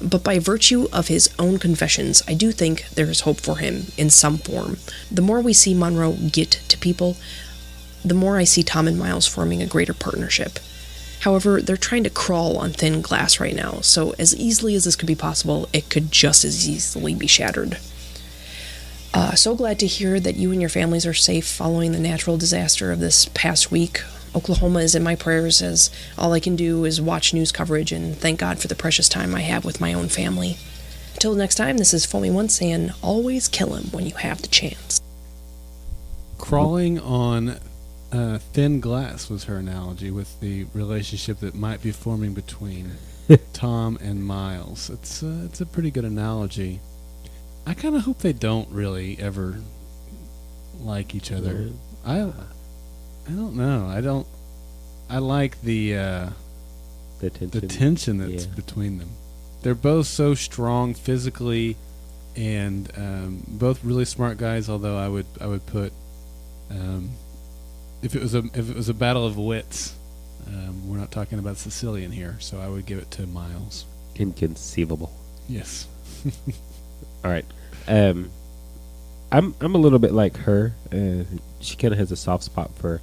but by virtue of his own confessions, I do think there is hope for him in some form. The more we see Monroe get to people, the more I see Tom and Miles forming a greater partnership. However, they're trying to crawl on thin glass right now, so as easily as this could be possible, it could just as easily be shattered. So glad to hear that you and your families are safe following the natural disaster of this past week. Oklahoma is in my prayers, as all I can do is watch news coverage and thank God for the precious time I have with my own family. Until next time, this is Foamy Once saying, always kill him when you have the chance. Crawling on thin glass was her analogy with the relationship that might be forming between Tom and Miles. It's a pretty good analogy. I kind of hope they don't really ever like each other. I don't know. I like the tension that's between them. They're both so strong physically, and both really smart guys. Although I would put if it was a battle of wits, we're not talking about Sicilian here, so I would give it to Miles. Inconceivable. Yes. All right. I'm a little bit like her. She kind of has a soft spot for.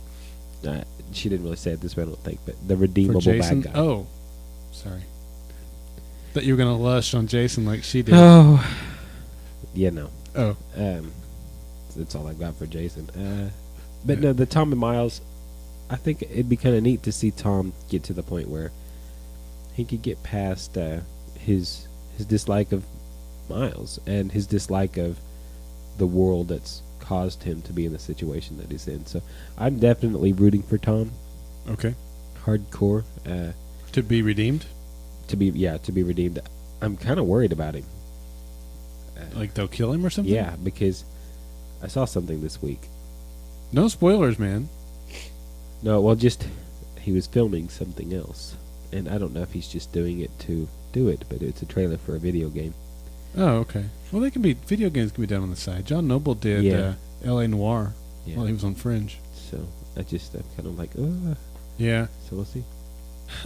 She didn't really say it this way, I don't think, but the redeemable bad guy. Oh, sorry. Thought you were gonna lush on Jason like she did. Oh, yeah, no. Oh, that's all I got for Jason. But no, the Tom and Miles. I think it'd be kind of neat to see Tom get to the point where he could get past his dislike of Miles and his dislike of the world that's caused him to be in the situation that he's in. So I'm definitely rooting for Tom. Okay. Hardcore. To be redeemed? To be redeemed. I'm kind of worried about him. Like they'll kill him or something? Yeah, because I saw something this week. No spoilers, man. No, well, just he was filming something else, and I don't know if he's just doing it to do it, but it's a trailer for a video game. Oh, okay. Well, video games can be done on the side. John Noble did L.A. Noire while he was on Fringe. So I'm kind of like, oh. Yeah. So we'll see.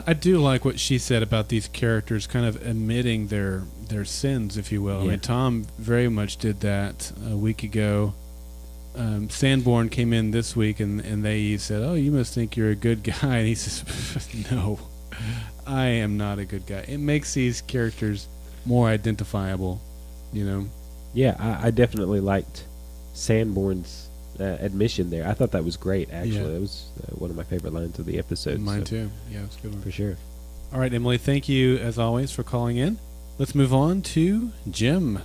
I do like what she said about these characters kind of admitting their sins, if you will. Yeah. I mean, Tom very much did that a week ago. Sanborn came in this week, and they said, "Oh, you must think you're a good guy," and he says, "No, I am not a good guy." It makes these characters more identifiable, you know. Yeah, I definitely liked Sanborn's admission there. I thought that was great, actually. Yeah. That was one of my favorite lines of the episode. Mine too. Yeah, it was a good one. For sure. All right, Emily, thank you, as always, for calling in. Let's move on to Jim.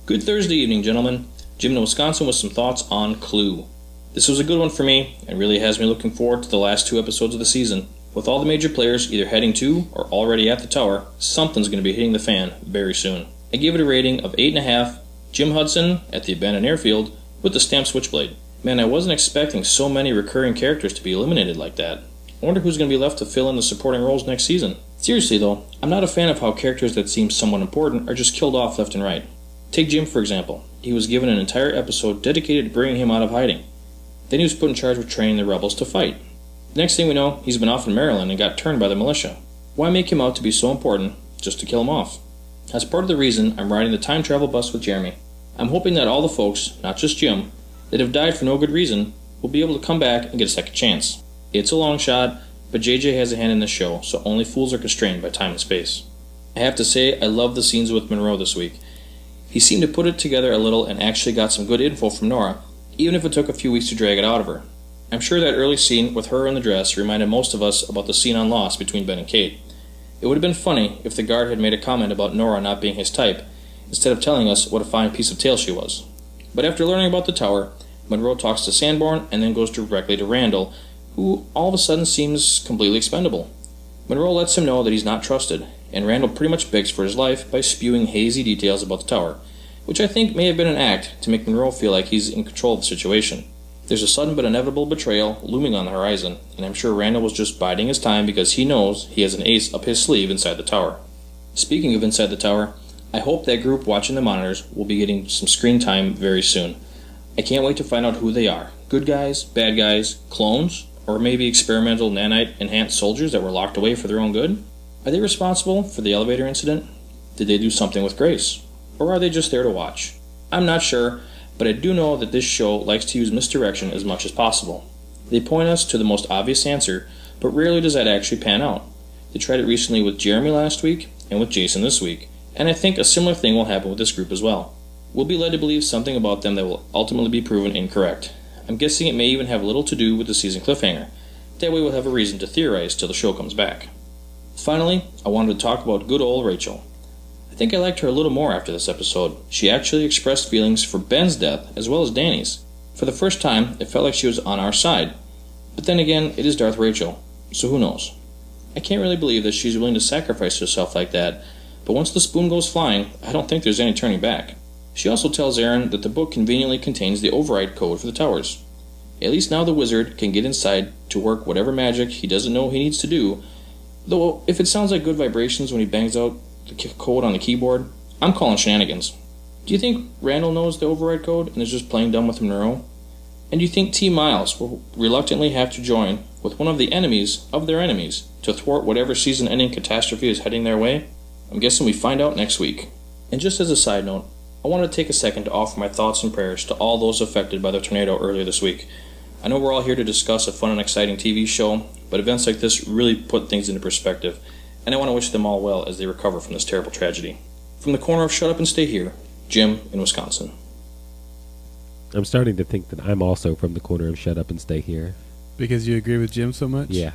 Good Thursday evening, gentlemen. Jim in Wisconsin with some thoughts on Clue. This was a good one for me, and really has me looking forward to the last 2 episodes of the season. With all the major players either heading to or already at the tower, something's going to be hitting the fan very soon. I gave it a rating of 8.5. Jim Hudson at the abandoned airfield with the stamped switchblade. Man, I wasn't expecting so many recurring characters to be eliminated like that. I wonder who's going to be left to fill in the supporting roles next season. Seriously though, I'm not a fan of how characters that seem somewhat important are just killed off left and right. Take Jim for example. He was given an entire episode dedicated to bringing him out of hiding. Then he was put in charge of training the rebels to fight. The next thing we know, he's been off in Maryland and got turned by the militia. Why make him out to be so important just to kill him off? That's part of the reason I'm riding the time travel bus with Jeremy. I'm hoping that all the folks, not just Jim, that have died for no good reason, will be able to come back and get a second chance. It's a long shot, but JJ has a hand in this show, so only fools are constrained by time and space. I have to say, I love the scenes with Monroe this week. He seemed to put it together a little and actually got some good info from Nora, even if it took a few weeks to drag it out of her. I'm sure that early scene with her in the dress reminded most of us about the scene on Lost between Ben and Kate. It would have been funny if the guard had made a comment about Nora not being his type, instead of telling us what a fine piece of tail she was. But after learning about the tower, Monroe talks to Sanborn and then goes directly to Randall, who all of a sudden seems completely expendable. Monroe lets him know that he's not trusted, and Randall pretty much begs for his life by spewing hazy details about the tower, which I think may have been an act to make Monroe feel like he's in control of the situation. There's a sudden but inevitable betrayal looming on the horizon, and I'm sure Randall was just biding his time because he knows he has an ace up his sleeve inside the tower. Speaking of inside the tower, I hope that group watching the monitors will be getting some screen time very soon. I can't wait to find out who they are. Good guys, bad guys, clones, or maybe experimental nanite enhanced soldiers that were locked away for their own good? Are they responsible for the elevator incident? Did they do something with Grace? Or are they just there to watch? I'm not sure, but I do know that this show likes to use misdirection as much as possible. They point us to the most obvious answer, but rarely does that actually pan out. They tried it recently with Jeremy last week and with Jason this week, and I think a similar thing will happen with this group as well. We'll be led to believe something about them that will ultimately be proven incorrect. I'm guessing it may even have little to do with the season cliffhanger. That way we'll have a reason to theorize till the show comes back. Finally, I wanted to talk about good old Rachel. I think I liked her a little more after this episode. She actually expressed feelings for Ben's death as well as Danny's. For the first time, it felt like she was on our side. But then again, it is Darth Rachel, so who knows? I can't really believe that she's willing to sacrifice herself like that, but once the spoon goes flying, I don't think there's any turning back. She also tells Aaron that the book conveniently contains the override code for the towers. At least now the wizard can get inside to work whatever magic he doesn't know he needs to do, though if it sounds like good vibrations when he bangs out the code on the keyboard, I'm calling shenanigans. Do you think Randall knows the override code and is just playing dumb with him in a row? And do you think T. Miles will reluctantly have to join with one of the enemies of their enemies to thwart whatever season-ending catastrophe is heading their way? I'm guessing we find out next week. And just as a side note, I wanted to take a second to offer my thoughts and prayers to all those affected by the tornado earlier this week. I know we're all here to discuss a fun and exciting TV show, but events like this really put things into perspective, and I want to wish them all well as they recover from this terrible tragedy. From the corner of Shut Up and Stay Here, Jim in Wisconsin. I'm starting to think that I'm also from the corner of Shut Up and Stay Here. Because you agree with Jim so much? Yeah.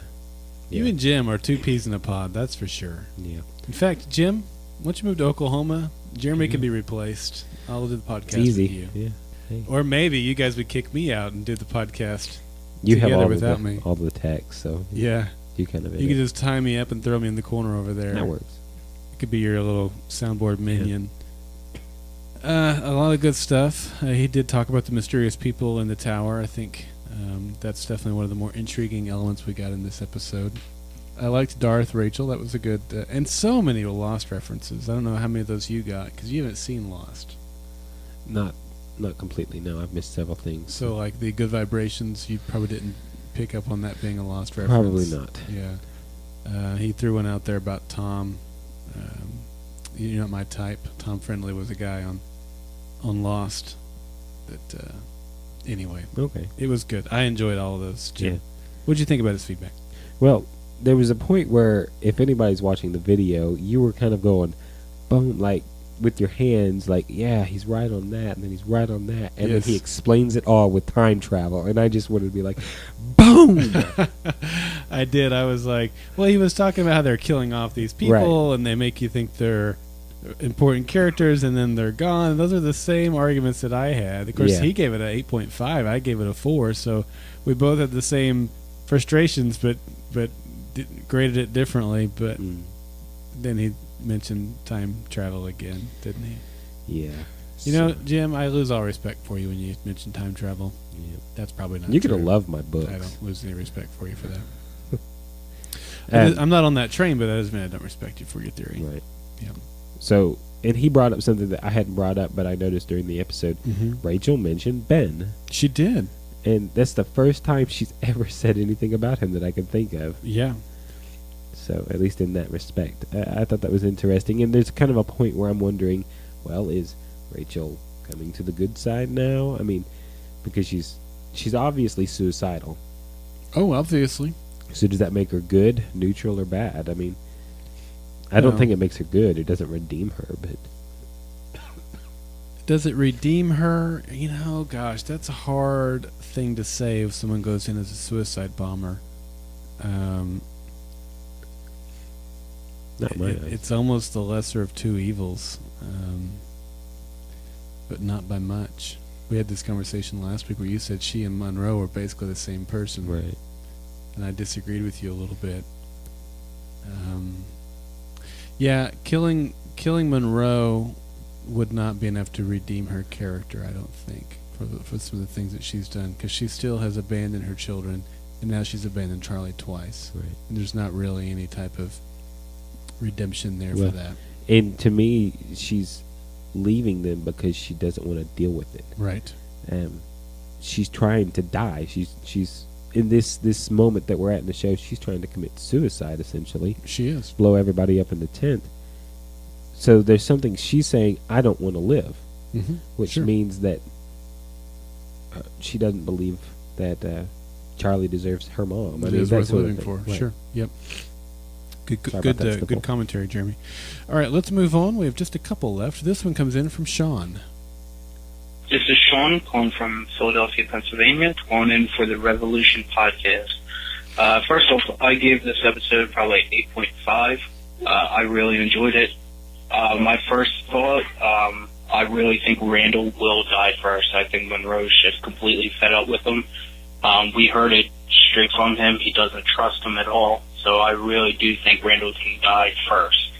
You and Jim are two peas in a pod, that's for sure. Yeah. In fact, Jim, once you move to Oklahoma, Jeremy can be replaced. I'll do the podcast Easy. with you. Yeah. Hey. Or maybe you guys would kick me out and do the podcast You have together all without me. all the text, so Yeah. you kind of. You could just tie me up and throw me in the corner over there. That works. It could be your little soundboard minion. A lot of good stuff. He did talk about the mysterious people in the tower. I think that's definitely one of the more intriguing elements we got in this episode. I liked Darth Rachel. That was a good... and so many Lost references. I don't know how many of those you got, because you haven't seen Lost. Not completely, no. I've missed several things. So, like, the good vibrations, you probably didn't pick up on that being a Lost reference. Probably not. Yeah. He threw one out there about Tom. You're not my type. Tom Friendly was a guy on Lost. That anyway. Okay. It was good. I enjoyed all of those. Jim. Yeah. What'd you think about his feedback? Well, there was a point where, if anybody's watching the video, you were kind of going, boom, like, with your hands, like, yeah, he's right on that, and then he's right on that, and then he explains it all with time travel, and I just wanted to be like, boom! I did. I was like, well, he was talking about how they're killing off these people, Right. and they make you think they're important characters, and then they're gone. Those are the same arguments that I had. Of course, Yeah. he gave it an 8.5. I gave it a 4, so we both had the same frustrations, but graded it differently. But then he mentioned time travel again, didn't he? Yeah. You know, Jim, I lose all respect for you when you mention time travel. Yeah. That's probably not You're true. going to love my books. I don't lose any respect for you for that. I'm not on that train, but that doesn't mean I don't respect you for your theory. Right. Yeah. So, and he brought up something that I hadn't brought up, but I noticed during the episode. Rachel mentioned Ben. She did. And that's the first time she's ever said anything about him that I can think of. Yeah. So, at least in that respect. I thought that was interesting. And there's kind of a point where I'm wondering, well, is Rachel coming to the good side now? I mean, because she's obviously suicidal. Oh, obviously. So does that make her good, neutral, or bad? I mean, I don't think it makes her good. It doesn't redeem her, but... Does it redeem her? You know, gosh, that's a hard thing to say if someone goes in as a suicide bomber. Not my eyes. It's almost the lesser of two evils, but not by much. We had this conversation last week where you said she and Monroe were basically the same person. Right. And I disagreed with you a little bit. Yeah, killing Monroe would not be enough to redeem her character, I don't think, for some of the things that she's done, because she still has abandoned her children, and now she's abandoned Charlie twice. Right. And there's not really any type of redemption there Well, for that. And to me, she's leaving them because she doesn't want to deal with it. Right. She's trying to die. She's in this moment that we're at in the show, she's trying to commit suicide, essentially. She is. Blow everybody up in the tent. So there's something she's saying, I don't want to live. Mm-hmm. Which means that she doesn't believe that Charlie deserves her mom. It is that worth sort of living thing. for. Right. Sure. Yep. Sorry about that, Good Stipple. commentary, Jeremy. All right, let's move on. We have just a couple left. This one comes in from Sean. This is Sean calling from Philadelphia, Pennsylvania, calling in for the Revolution podcast. First off, I gave this episode probably 8.5. I really enjoyed it. My first thought, I really think Randall will die first. I think Monroe's just completely fed up with him. We heard it straight from him. He doesn't trust him at all. So I really do think Randall can die first.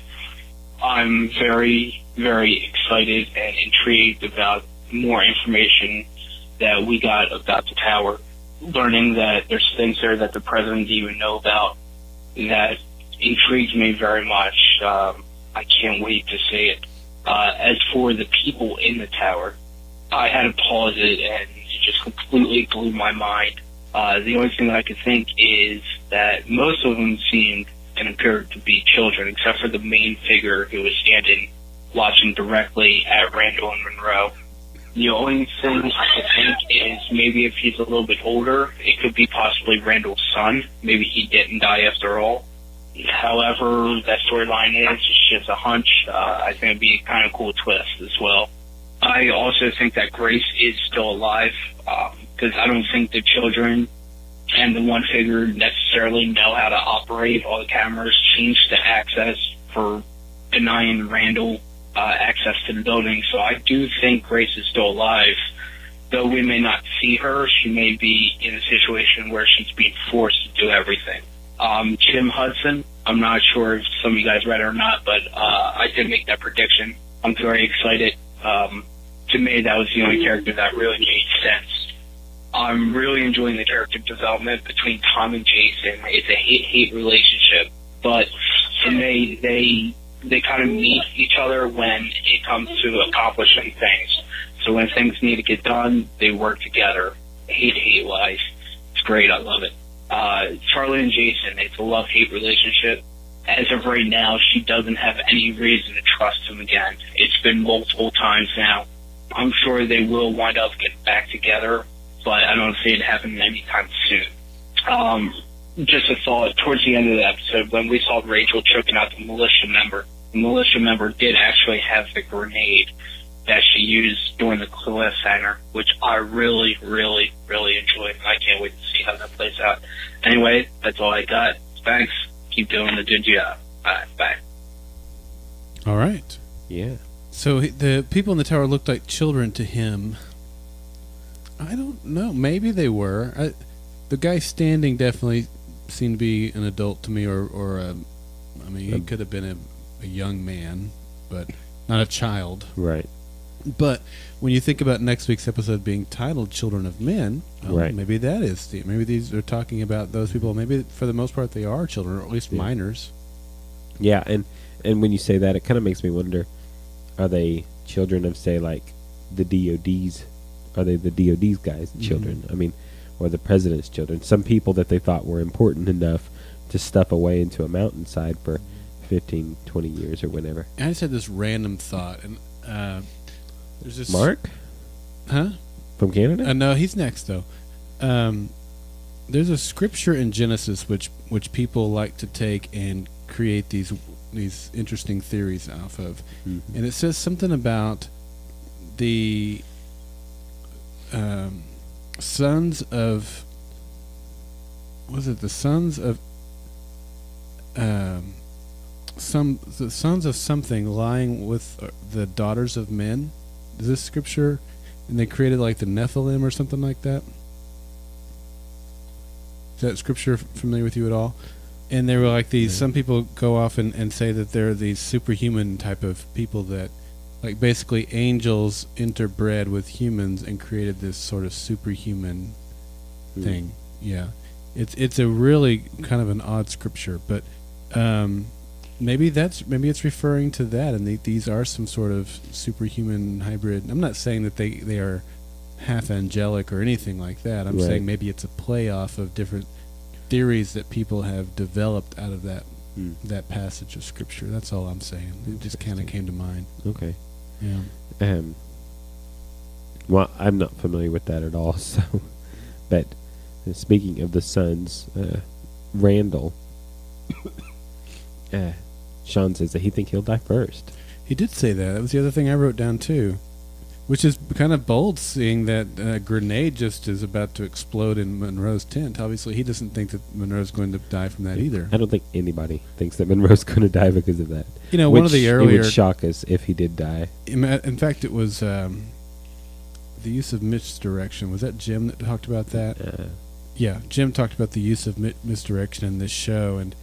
I'm very, very excited and intrigued about more information that we got about the tower. Learning that there's things there that the president didn't even know about that intrigues me very much. I can't wait to see it. As for the people in the tower, I had to pause it and it just completely blew my mind. The only thing that I could think is that most of them seemed and appeared to be children, except for the main figure who was standing watching directly at Randall and Monroe. The only thing I think is maybe if he's a little bit older, it could be possibly Randall's son. Maybe he didn't die after all. However that storyline is, it's just a hunch. I think it'd be a kind of cool twist as well. I also think that Grace is still alive, because I don't think the children and the one figure necessarily know how to operate all the cameras changed to access for denying Randall access to the building. So I do think Grace is still alive. Though we may not see her, she may be in a situation where she's being forced to do everything. Jim Hudson, I'm not sure if some of you guys read it or not, but I did make that prediction. I'm very excited. To me, that was the only character that really made sense. I'm really enjoying the character development between Tom and Jason. It's a hate-hate relationship, but to me, they kind of meet each other when it comes to accomplishing things. So when things need to get done, they work together. Hate wise. It's great. I love it. Charlie and Jason, it's a love-hate relationship. As of right now, she doesn't have any reason to trust him again. It's been multiple times now. I'm sure they will wind up getting back together, but I don't see it happening anytime soon. Just a thought, towards the end of the episode, when we saw Rachel choking out the militia member did actually have the grenade that she used during the cliffhanger, which I really, really, really enjoyed. I can't wait to see how that plays out. Anyway, that's all I got. Thanks. Keep doing the good job. Bye. All right. Yeah. So the people in the tower looked like children to him. I don't know. Maybe they were. The guy standing definitely seemed to be an adult to me, he could have been a young man, but not a child. Right. But when you think about next week's episode being titled "Children of Men," right. Maybe that is maybe these are talking about those people. Maybe for the most part they are children, or at least minors. Yeah, and when you say that, it kind of makes me wonder: are they children of, say, like the DoD's? Are they the DoD's guys' children? I mean, or the president's children? Some people that they thought were important enough to stuff away into a mountainside for 15, 20 years or whatever. I just had this random thought, and there's this Mark? Huh? From Canada? No, he's next though. There's a scripture in Genesis which people like to take and create these interesting theories off of, and it says something about the sons of the sons of something lying with the daughters of men. Is this scripture? And they created like the Nephilim or something like that. Is that scripture familiar with you at all? And they were like these. Some people go off and say that they're these superhuman type of people that, like, basically angels interbred with humans and created this sort of superhuman thing. Yeah, it's a really kind of an odd scripture, but maybe it's referring to that, and these are some sort of superhuman hybrid. I'm not saying that they are half angelic or anything like that. I'm saying maybe it's a play off of different theories that people have developed out of that passage of scripture. That's all I'm saying. It just kind of came to mind. Okay. Yeah. Well, I'm not familiar with that at all. So, but speaking of the Suns, Randall, Sean says that he think he'll die first. He did say that. That was the other thing I wrote down too, which is kind of bold, seeing that a grenade just is about to explode in Monroe's tent. Obviously, he doesn't think that Monroe's going to die from that either. I don't think anybody thinks that Monroe's going to die because of that. You know, one of the earlier... It would shock us if he did die. In fact, it was the use of misdirection. Was that Jim that talked about that? Yeah, Jim talked about the use of misdirection in this show, and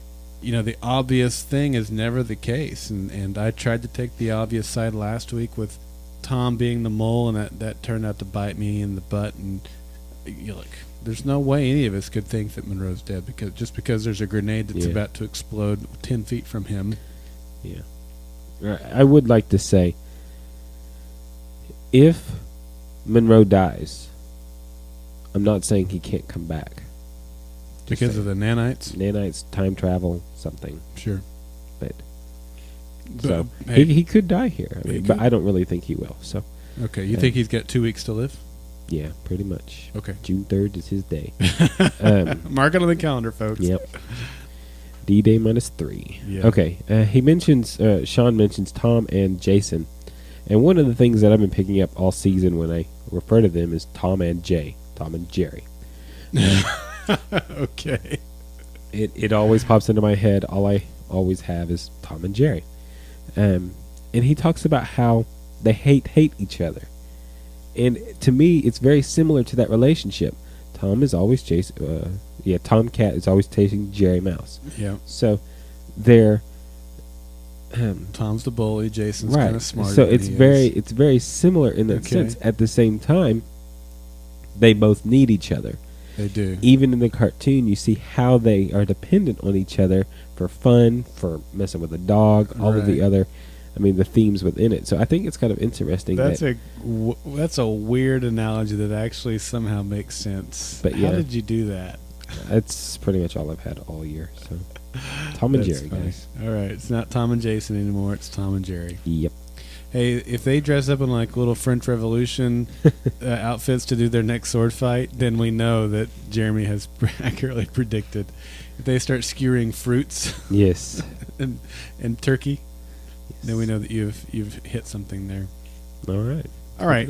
you know, the obvious thing is never the case. And I tried to take the obvious side last week with Tom being the mole, and that turned out to bite me in the butt. And look, there's no way any of us could think that Monroe's dead because there's a grenade that's about to explode 10 feet from him. Yeah. I would like to say, if Monroe dies, I'm not saying he can't come back. Because of the nanites? Nanites, time travel, something. Sure. But so hey, he could die here. I mean, but I don't really think he will. So okay, you think he's got 2 weeks to live? Yeah, pretty much. Okay. June 3rd is his day. Mark it on the calendar, folks. Yep. D-Day -3. Yeah. Okay. He mentions, Sean mentions Tom and Jason. And one of the things that I've been picking up all season when I refer to them is Tom and Jay. Tom and Jerry. Okay. It always pops into my head. All I always have is Tom and Jerry. And he talks about how they hate each other. And to me, it's very similar to that relationship. Tom is always chasing... Tomcat is always chasing Jerry Mouse. Yeah. So they're... Tom's the bully. Jason's right. kind of smart. So it's very similar in that sense. At the same time, they both need each other. They do. Even in the cartoon, you see how they are dependent on each other for fun, for messing with a dog, all of the other, the themes within it. So I think it's kind of interesting. That's a weird analogy that actually somehow makes sense. But how did you do that? That's pretty much all I've had all year. So Tom and Jerry, funny. guys. All right, it's not Tom and Jason anymore. It's Tom and Jerry. Yep. Hey, if they dress up in like little French Revolution outfits to do their next sword fight, then we know that Jeremy has accurately predicted. If they start skewering fruits, yes, and turkey, then we know that you've hit something there. All right. All right.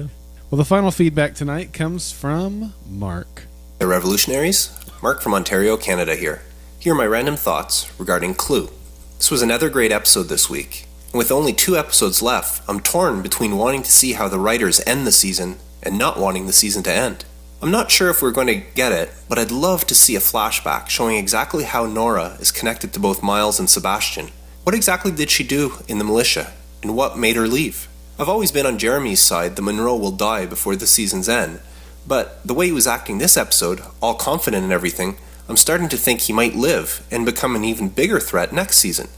Well, the final feedback tonight comes from Mark. The Revolutionaries, Mark from Ontario, Canada here. Here are my random thoughts regarding Clue. This was another great episode this week. With only 2 episodes left, I'm torn between wanting to see how the writers end the season and not wanting the season to end. I'm not sure if we're going to get it, but I'd love to see a flashback showing exactly how Nora is connected to both Miles and Sebastian. What exactly did she do in the militia, and what made her leave? I've always been on Jeremy's side that Monroe will die before the season's end, but the way he was acting this episode, all confident in everything, I'm starting to think he might live and become an even bigger threat next season.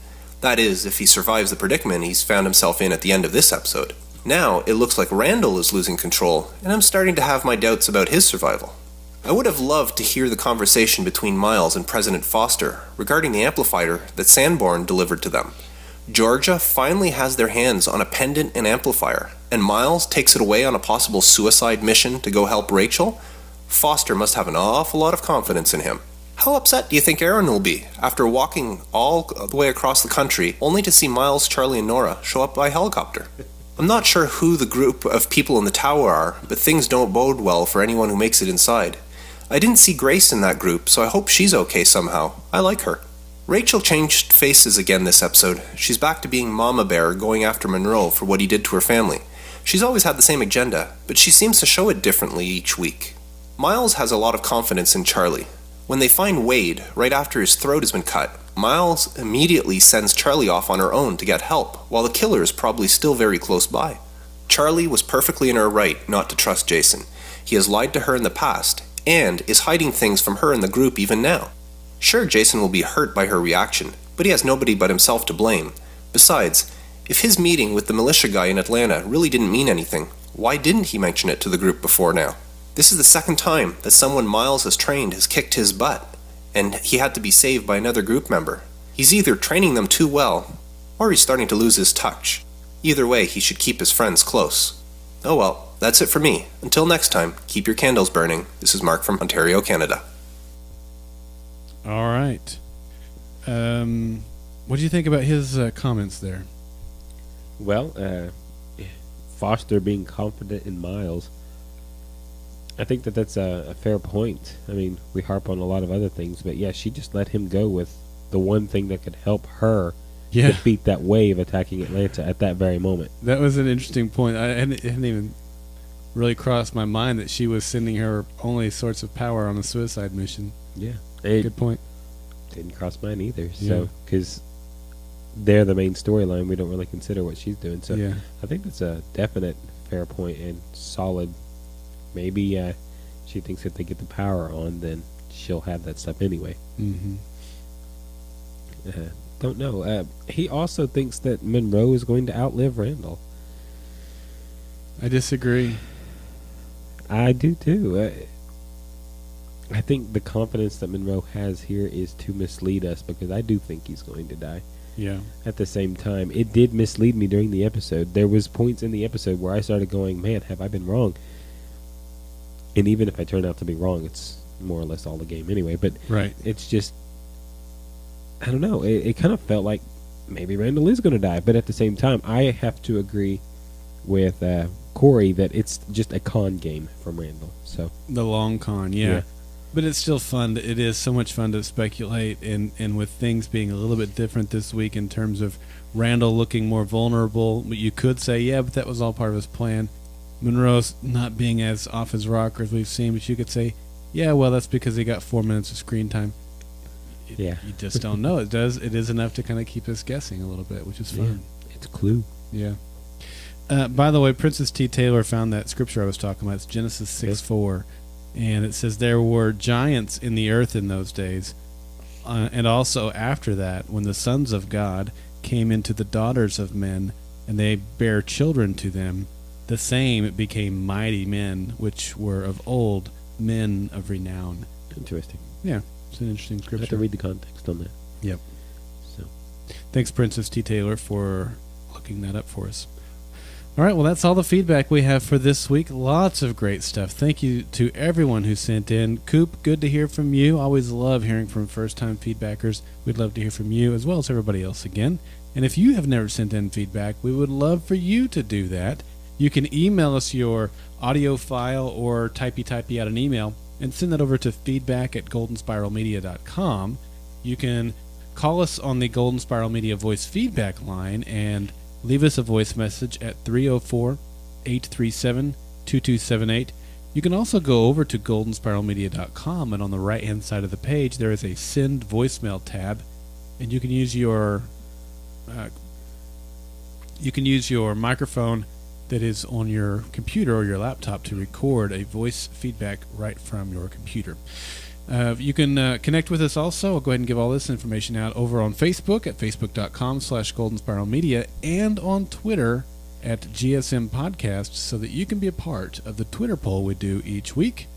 That is, if he survives the predicament he's found himself in at the end of this episode. Now, it looks like Randall is losing control, and I'm starting to have my doubts about his survival. I would have loved to hear the conversation between Miles and President Foster regarding the amplifier that Sanborn delivered to them. Georgia finally has their hands on a pendant and amplifier, and Miles takes it away on a possible suicide mission to go help Rachel? Foster must have an awful lot of confidence in him. How upset do you think Aaron will be after walking all the way across the country only to see Miles, Charlie, and Nora show up by helicopter? I'm not sure who the group of people in the tower are, but things don't bode well for anyone who makes it inside. I didn't see Grace in that group, so I hope she's okay somehow. I like her. Rachel changed faces again this episode. She's back to being Mama Bear going after Monroe for what he did to her family. She's always had the same agenda, but she seems to show it differently each week. Miles has a lot of confidence in Charlie. When they find Wade, right after his throat has been cut, Miles immediately sends Charlie off on her own to get help, while the killer is probably still very close by. Charlie was perfectly in her right not to trust Jason. He has lied to her in the past, and is hiding things from her in the group even now. Sure, Jason will be hurt by her reaction, but he has nobody but himself to blame. Besides, if his meeting with the militia guy in Atlanta really didn't mean anything, why didn't he mention it to the group before now? This is the second time that someone Miles has trained has kicked his butt, and he had to be saved by another group member. He's either training them too well, or he's starting to lose his touch. Either way, he should keep his friends close. Oh well, that's it for me. Until next time, keep your candles burning. This is Mark from Ontario, Canada. All right. What do you think about his comments there? Well, Foster being confident in Miles, I think that's a fair point. I mean, we harp on a lot of other things, but yeah, she just let him go with the one thing that could help her defeat that wave attacking Atlanta at that very moment. That was an interesting point. It hadn't even really crossed my mind that she was sending her only source of power on a suicide mission. Yeah. Good point. Didn't cross mine either. So, because they're the main storyline, we don't really consider what she's doing. So, I think that's a definite fair point and solid. Maybe she thinks if they get the power on, then she'll have that stuff anyway. Mm-hmm. Don't know. He also thinks that Monroe is going to outlive Randall. I disagree. I do too. I think the confidence that Monroe has here is to mislead us, because I do think he's going to die. Yeah. At the same time, it did mislead me during the episode. There was points in the episode where I started going, man, have I been wrong? And even if I turn out to be wrong, it's more or less all the game anyway. But it's just, I don't know. It kind of felt like maybe Randall is going to die. But at the same time, I have to agree with Corey that it's just a con game from Randall. So the long con, yeah. But it's still fun. It is so much fun to speculate, and with things being a little bit different this week in terms of Randall looking more vulnerable, you could say, yeah, but that was all part of his plan. Monroe's not being as off his rocker as we've seen, but you could say, yeah, well, that's because he got 4 minutes of screen time. You just don't know. It is enough to kind of keep us guessing a little bit, which is fun. Yeah, it's a clue. Yeah. By the way, Princess T. Taylor found that scripture I was talking about. It's Genesis 6:4. And it says there were giants in the earth in those days, and also after that, when the sons of God came into the daughters of men, and they bare children to them, the same became mighty men, which were of old, men of renown. Interesting. Yeah, it's an interesting scripture. I have to read the context on that. Yep. So, thanks, Princess T. Taylor, for looking that up for us. All right, well, that's all the feedback we have for this week. Lots of great stuff. Thank you to everyone who sent in. Coop, good to hear from you. Always love hearing from first-time feedbackers. We'd love to hear from you as well as everybody else again. And if you have never sent in feedback, we would love for you to do that. You can email us your audio file or typey out an email and send that over to feedback@goldenspiralmedia.com. You can call us on the Golden Spiral Media voice feedback line and leave us a voice message at 304-837-2278. You can also go over to goldenspiralmedia.com, and on the right-hand side of the page, there is a Send Voicemail tab, and you can use your microphone that is on your computer or your laptop to record a voice feedback right from your computer. You can connect with us also. I'll go ahead and give all this information out over on Facebook at facebook.com/goldenspiralmedia and on Twitter at GSM Podcast, so that you can be a part of the Twitter poll we do each week.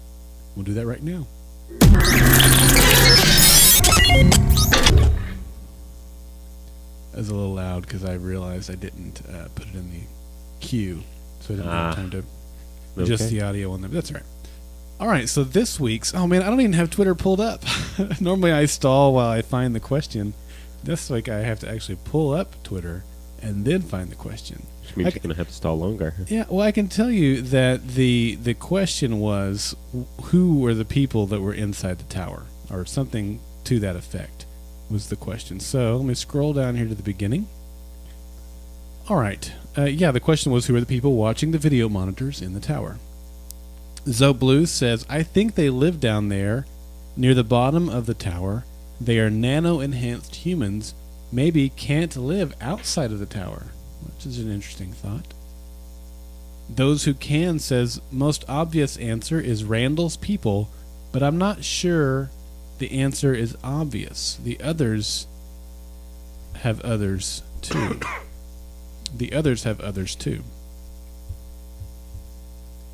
We'll do that right now. That was a little loud because I realized I didn't put it in the queue, so I didn't have time to adjust the audio on there. But that's all right. All right, so this week's... Oh, man, I don't even have Twitter pulled up. Normally I stall while I find the question. This week I have to actually pull up Twitter and then find the question. Which means you're going to have to stall longer. Yeah, well, I can tell you that the question was, who were the people that were inside the tower? Or something to that effect was the question. So let me scroll down here to the beginning. All right. The question was, who are the people watching the video monitors in the tower? Zoe Blue says, I think they live down there near the bottom of the tower. They are nano-enhanced humans, maybe can't live outside of the tower, which is an interesting thought. Those Who Can says, most obvious answer is Randall's people, but I'm not sure the answer is obvious. The others have others too.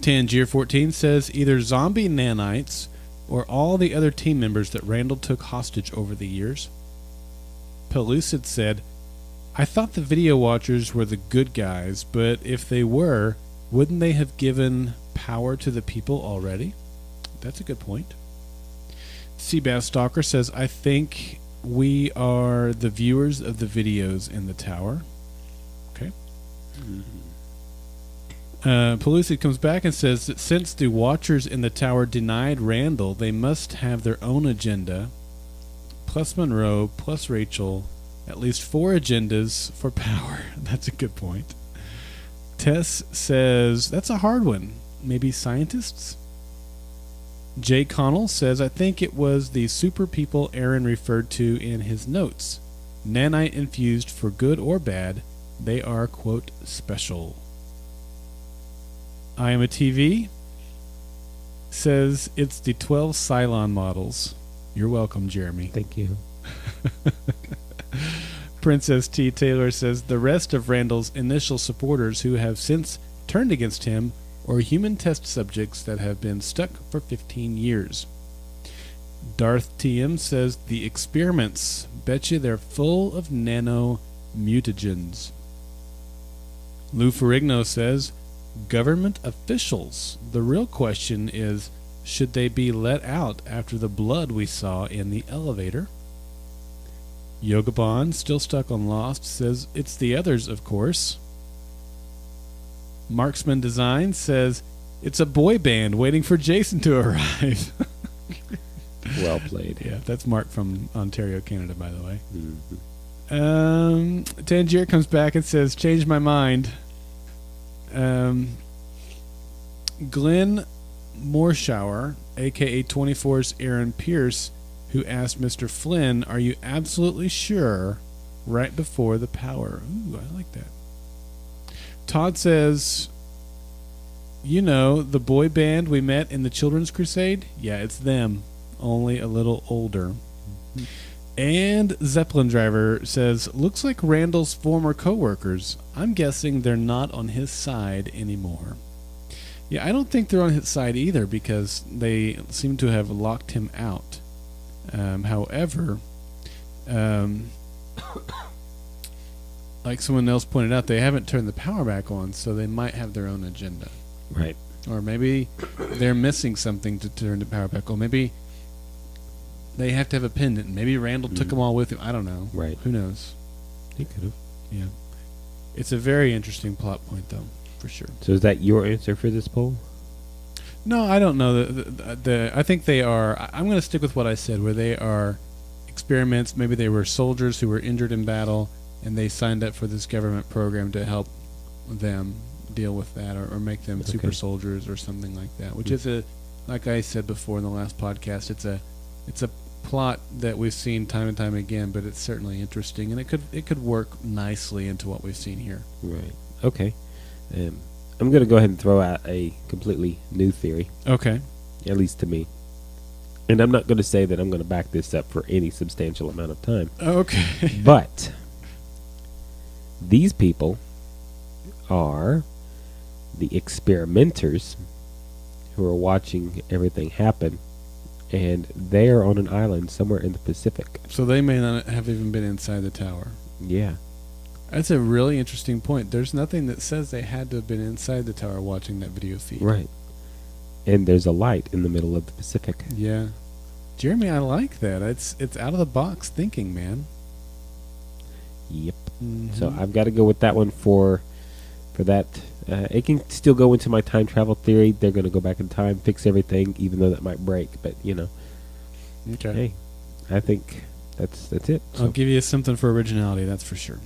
Tangier14 says either zombie nanites or all the other team members that Randall took hostage over the years. Pellucid said, I thought the video watchers were the good guys, but if they were, wouldn't they have given power to the people already? That's a good point. Seabass Stalker says, I think we are the viewers of the videos in the tower. Okay. Pelucid comes back and says that since the watchers in the tower denied Randall, they must have their own agenda, plus Monroe, plus Rachel, at least 4 agendas for power. That's a good point. Tess says, that's a hard one. Maybe scientists? Jay Connell says, I think it was the super people Aaron referred to in his notes. Nanite infused for good or bad. They are, quote, special. I Am a TV says it's the 12 Cylon models. You're welcome, Jeremy. Thank you. Princess T. Taylor says the rest of Randall's initial supporters who have since turned against him or human test subjects that have been stuck for 15 years. Darth TM says the experiments, betcha they're full of nano mutagens. Lou Ferrigno says government officials. The real question is, should they be let out after the blood we saw in the elevator? Yogabon, still stuck on Lost, says it's the others, of course. Marksman Design says it's a boy band waiting for Jason to arrive. Well played. Yeah, that's Mark from Ontario, Canada, by the way. Mm-hmm. Tangier comes back and says, change my mind. Glenn Morshower, a.k.a. 24's Aaron Pierce, who asked Mr. Flynn, are you absolutely sure right before the power? Ooh, I like that. Todd says, you know, the boy band we met in the Children's Crusade? Yeah, it's them, only a little older. And Zeppelin Driver says, looks like Randall's former co-workers. I'm guessing they're not on his side anymore. Yeah, I don't think they're on his side either because they seem to have locked him out. However, like someone else pointed out, they haven't turned the power back on, so they might have their own agenda. Right. Or maybe they're missing something to turn the power back on. Maybe they have to have a pendant. Maybe Randall took them all with him. I don't know. Right. Who knows? He could have. Yeah. It's a very interesting plot point, though, for sure. So is that your answer for this poll? No, I don't know. I think they are. I'm going to stick with what I said, where they are experiments. Maybe they were soldiers who were injured in battle, and they signed up for this government program to help them deal with that, or make them super soldiers or something like that. Which is like I said before in the last podcast, it's a plot that we've seen time and time again, but it's certainly interesting, and it could work nicely into what we've seen here. Right. Okay. I'm going to go ahead and throw out a completely new theory. Okay. At least to me. And I'm not going to say that I'm going to back this up for any substantial amount of time. Okay. But these people are the experimenters who are watching everything happen, and they are on an island somewhere in the Pacific. So they may not have even been inside the tower. Yeah. That's a really interesting point. There's nothing that says they had to have been inside the tower watching that video feed. Right. And there's a light in the middle of the Pacific. Yeah. Jeremy, I like that. It's out of the box thinking, man. Yep. Mm-hmm. So I've got to go with that one for that. It can still go into my time travel theory. They're going to go back in time, fix everything, even though that might break. But, you know. Okay. Hey, I think that's it. So. I'll give you something for originality, that's for sure.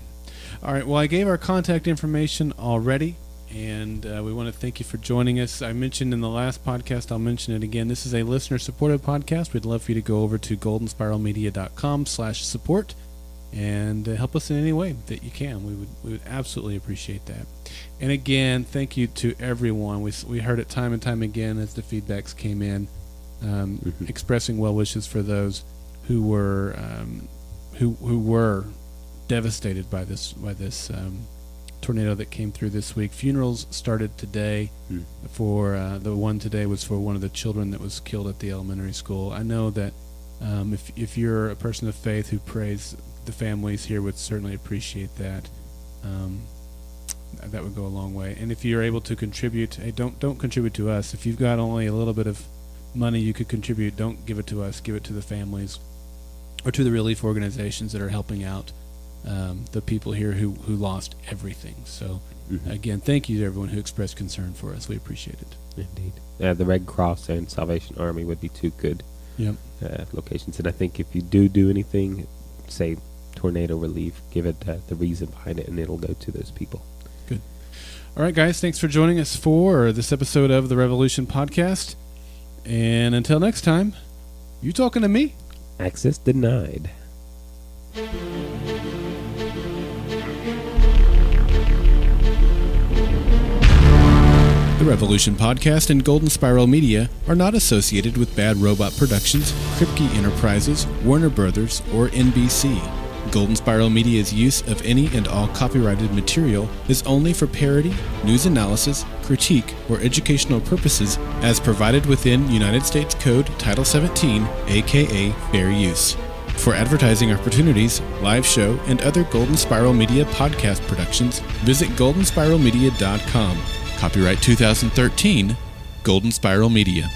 All right, well, I gave our contact information already, and we want to thank you for joining us. I mentioned in the last podcast, I'll mention it again. This is a listener-supported podcast. We'd love for you to go over to goldenspiralmedia.com/support and help us in any way that you can. We would absolutely appreciate that. And again, thank you to everyone. We heard it time and time again as the feedbacks came in, expressing well wishes for those who were devastated by this tornado that came through this week. Funerals started today. For the one today was for one of the children that was killed at the elementary school. I know that if you're a person of faith who prays, the families here would certainly appreciate that. That would go a long way. And if you're able to contribute, hey, don't contribute to us. If you've got only a little bit of money you could contribute, don't give it to us. Give it to the families or to the relief organizations that are helping out the people here who lost everything. So, again, thank you to everyone who expressed concern for us. We appreciate it. Indeed. The Red Cross and Salvation Army would be two good locations. And I think if you do anything, say tornado relief, give it the reason behind it, and it'll go to those people. Good. All right, guys, thanks for joining us for this episode of the Revolution Podcast. And until next time, you talking to me? Access denied. The Revolution Podcast and Golden Spiral Media are not associated with Bad Robot Productions, Kripke Enterprises, Warner Brothers, or NBC. Golden Spiral Media's use of any and all copyrighted material is only for parody, news analysis, critique, or educational purposes as provided within United States Code Title 17, aka Fair Use. For advertising opportunities, live show, and other Golden Spiral Media podcast productions, visit goldenspiralmedia.com. Copyright 2013, Golden Spiral Media.